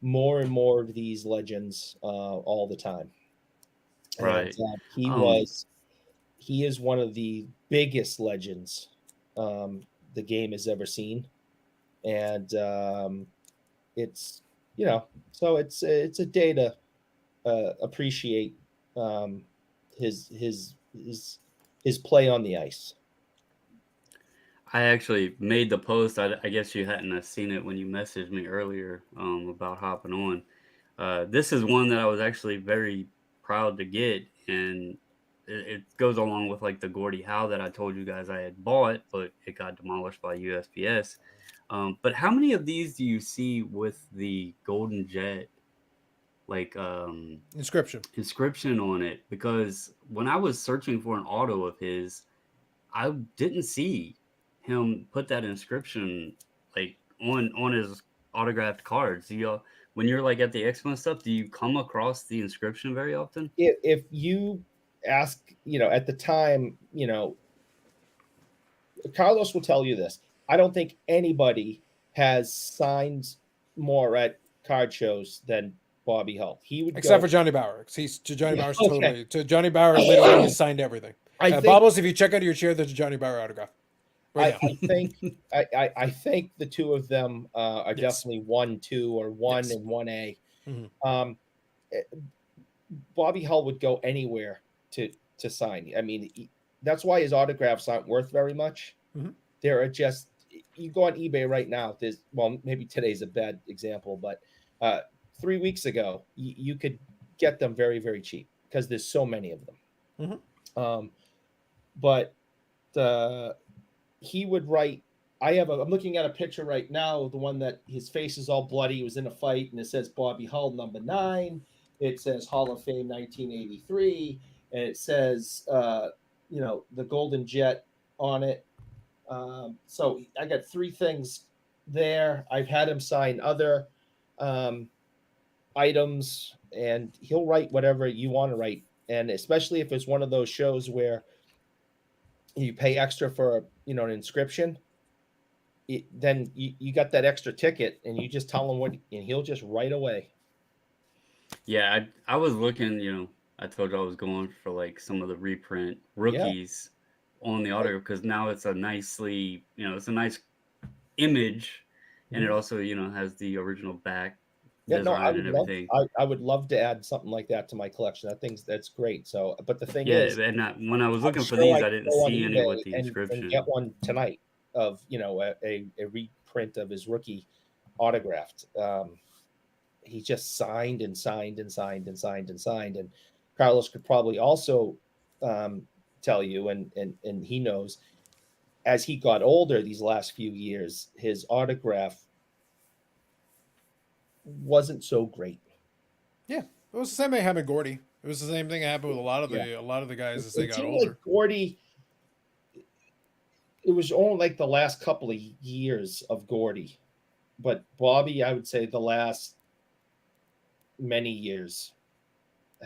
more and more of these legends all the time. And Right. he is one of the biggest legends the game has ever seen, and it's so it's a day to appreciate his his his his play on the ice. I actually made the post. I guess you hadn't seen it when you messaged me earlier about hopping on. This is one that I was actually very proud to get, and it goes along with like the Gordie Howe that I told you guys I had bought, but it got demolished by USPS. But how many of these do you see with the Golden Jet like inscription on it? Because when I was searching for an auto of his, I didn't see him put that inscription like on his autographed cards. Do you, when you're like at the expo and stuff, do you come across the inscription very often? If you ask, at the time, Carlos will tell you this. I don't think anybody has signed more at card shows than Bobby Hull. He would Except go, for Johnny Bauer. He's to Johnny Bauer's okay. totally to Johnny Bauer literally has signed everything. I think, Bobbles, if you check under your chair, there's a Johnny Bauer autograph. Right I think the two of them are Yes. definitely 1-2 or 1 Yes. and 1A. Mm-hmm. Bobby Hull would go anywhere to sign. I mean, that's why his autographs aren't worth very much. Mm-hmm. There are just, you go on eBay right now. There's, well, maybe today's a bad example, but 3 weeks ago you could get them very, very cheap because there's so many of them. Mm-hmm. But he would write. I'm looking at a picture right now, the one that his face is all bloody. He was in a fight, and it says Bobby Hull, number 9. it says Hall of Fame 1983, and it says the Golden Jet on it. So I got three things there. I've had him sign other um, items, and he'll write whatever you want to write. And especially if it's one of those shows where you pay extra for an inscription, then you got that extra ticket, and you just tell him what, and he'll just write away. Yeah, I was looking, I told you I was going for like some of the reprint rookies on the autograph because now it's a nicely, it's a nice image, and it also, has the original back Yeah, no, I design would and love everything. I would love to add something like that to my collection. That's great. So, but the thing Yeah, is, and when I was I'm looking for sure I these, I could didn't go on see any with eBay the and get inscription. one tonight of a reprint of his rookie autographed. He just signed and signed and signed and signed and signed. And Carlos could probably also um, tell you, and he knows, as he got older these last few years, his autograph wasn't so great. Yeah, it was the same thing happened with Gordy. It was the same thing that happened with Yeah, a lot of the guys as they it got seemed like older. Gordy. It was only like the last couple of years of Gordy, but Bobby, I would say the last many years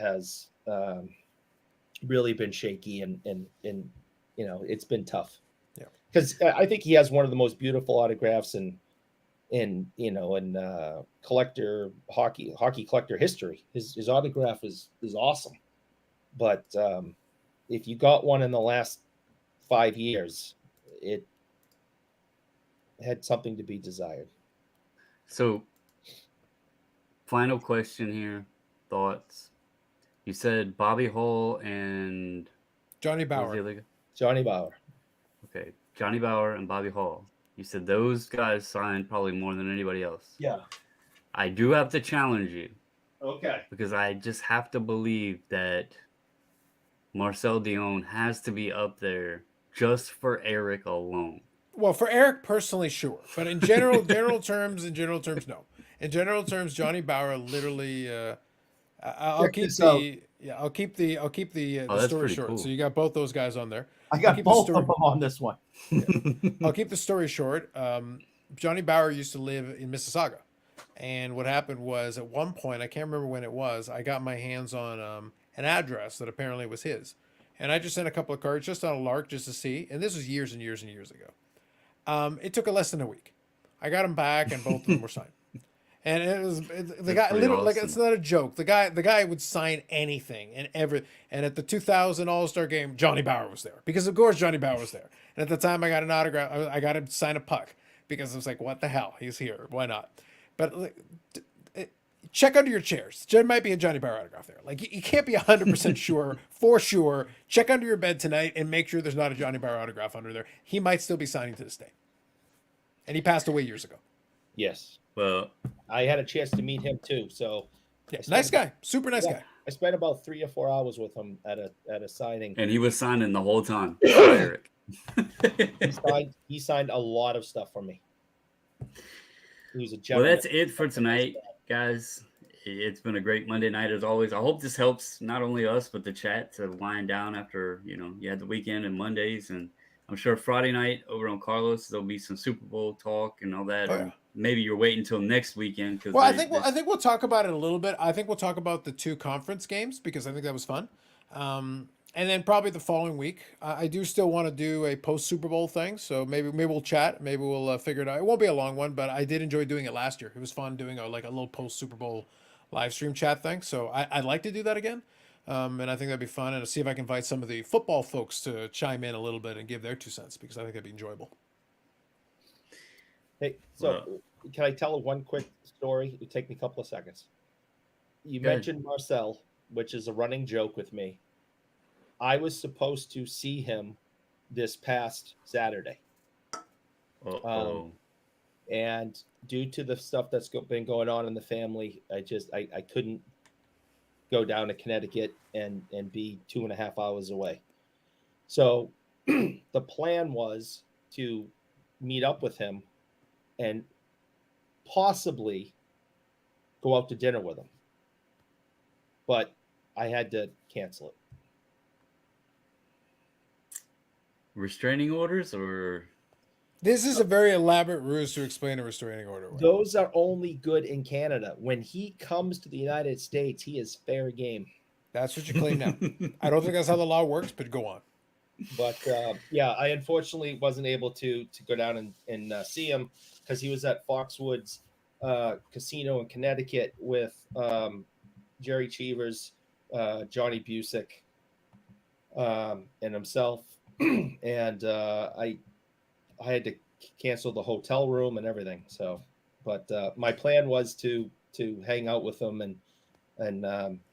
has really been shaky, and it's been tough Yeah. because I think he has one of the most beautiful autographs in collector hockey collector history. His autograph is awesome, but if you got one in the last 5 years, it had something to be desired. So, final question here, thoughts. You said Bobby Hull and Johnny what was the Bauer. other guy? Johnny Bauer. Okay, Johnny Bauer and Bobby Hall. You said those guys signed probably more than anybody else. Yeah. I do have to challenge you Okay. because I just have to believe that Marcel Dion has to be up there just for Eric alone. Well, for Eric personally, sure, but in general terms, no. In general terms, Johnny Bauer literally. I'll Check keep this out. the yeah, I'll keep Oh, the that's story pretty short. So cool. you got both those guys on there. I I'll got keep the both story. of them on this one. Yeah. I'll keep the story short. Johnny Bauer used to live in Mississauga, and what happened was at one point, I can't remember when it was, I got my hands on an address that apparently was his, and I just sent a couple of cards just on a lark just to see. And this was years and years and years ago. It took less than a week. I got them back, and both of them were signed. And the That's guy pretty literally like awesome. it's not a joke. The guy would sign anything and every. And at the 2000 All Star game, Johnny Bauer was there because of course Johnny Bauer was there. And at the time, I got an autograph. I got him to sign a puck because I was like, what the hell? He's here. Why not? But check under your chairs. There might be a Johnny Bauer autograph there. Like you can't be 100% sure for sure. Check under your bed tonight and make sure there's not a Johnny Bauer autograph under there. He might still be signing to this day. And he passed away years ago. Yes. Well, I had a chance to meet him too. So Yeah, nice about, guy, super nice guy. I spent about 3 or 4 hours with him at a signing. and he was signing the whole time for Eric. He signed a lot of stuff for me. He was a Well, gentleman. that's it for tonight, guys. It's been a great Monday night as always. I hope this helps not only us but the chat to wind down after you had the weekend and Mondays, and I'm sure Friday night over on Carlos there'll be some Super Bowl talk and all that. Oh, and yeah. maybe you're waiting until next weekend because Well, I think we'll talk about it a little bit. I think we'll talk about the 2 conference games because I think that was fun. And then probably the following week, I do still want to do a post Super Bowl thing. So maybe we'll chat. Maybe we'll figure it out. It won't be a long one, but I did enjoy doing it last year. It was fun doing a little post Super Bowl live stream chat thing. So I'd like to do that again. And I think that'd be fun. And see if I can invite some of the football folks to chime in a little bit and give their 2 cents because I think that'd be enjoyable. Hey, so can I tell one quick story? It'll take me a couple of seconds. You mentioned Marcel, which is a running joke with me. I was supposed to see him this past Saturday. And due to the stuff that's been going on in the family, I couldn't go down to Connecticut and be 2.5 hours away. So the plan was to meet up with him and possibly go out to dinner with him. but I had to cancel it. Restraining orders or This is a very elaborate ruse to explain a restraining order. Those are only good in Canada. When he comes to the United States, he is fair game. That's what you claim now. I don't think that's how the law works, but go on. But yeah, I unfortunately wasn't able to go down and see him because he was at Foxwoods Casino in Connecticut with Jerry Cheevers, Johnny Busick, and himself, and I had to cancel the hotel room and everything. So, but my plan was to hang out with him and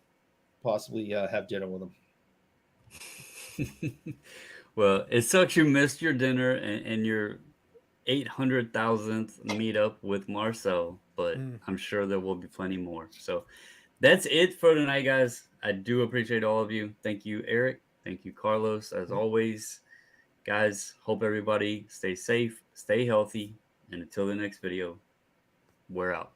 possibly have dinner with him. Well, it sucks you missed your dinner and your 800,000th meetup with Marcel, but I'm sure there will be plenty more. So that's it for tonight, guys. I do appreciate all of you. Thank you, Eric. Thank you, Carlos, as always. Guys, hope everybody stay safe, stay healthy, and until the next video, we're out.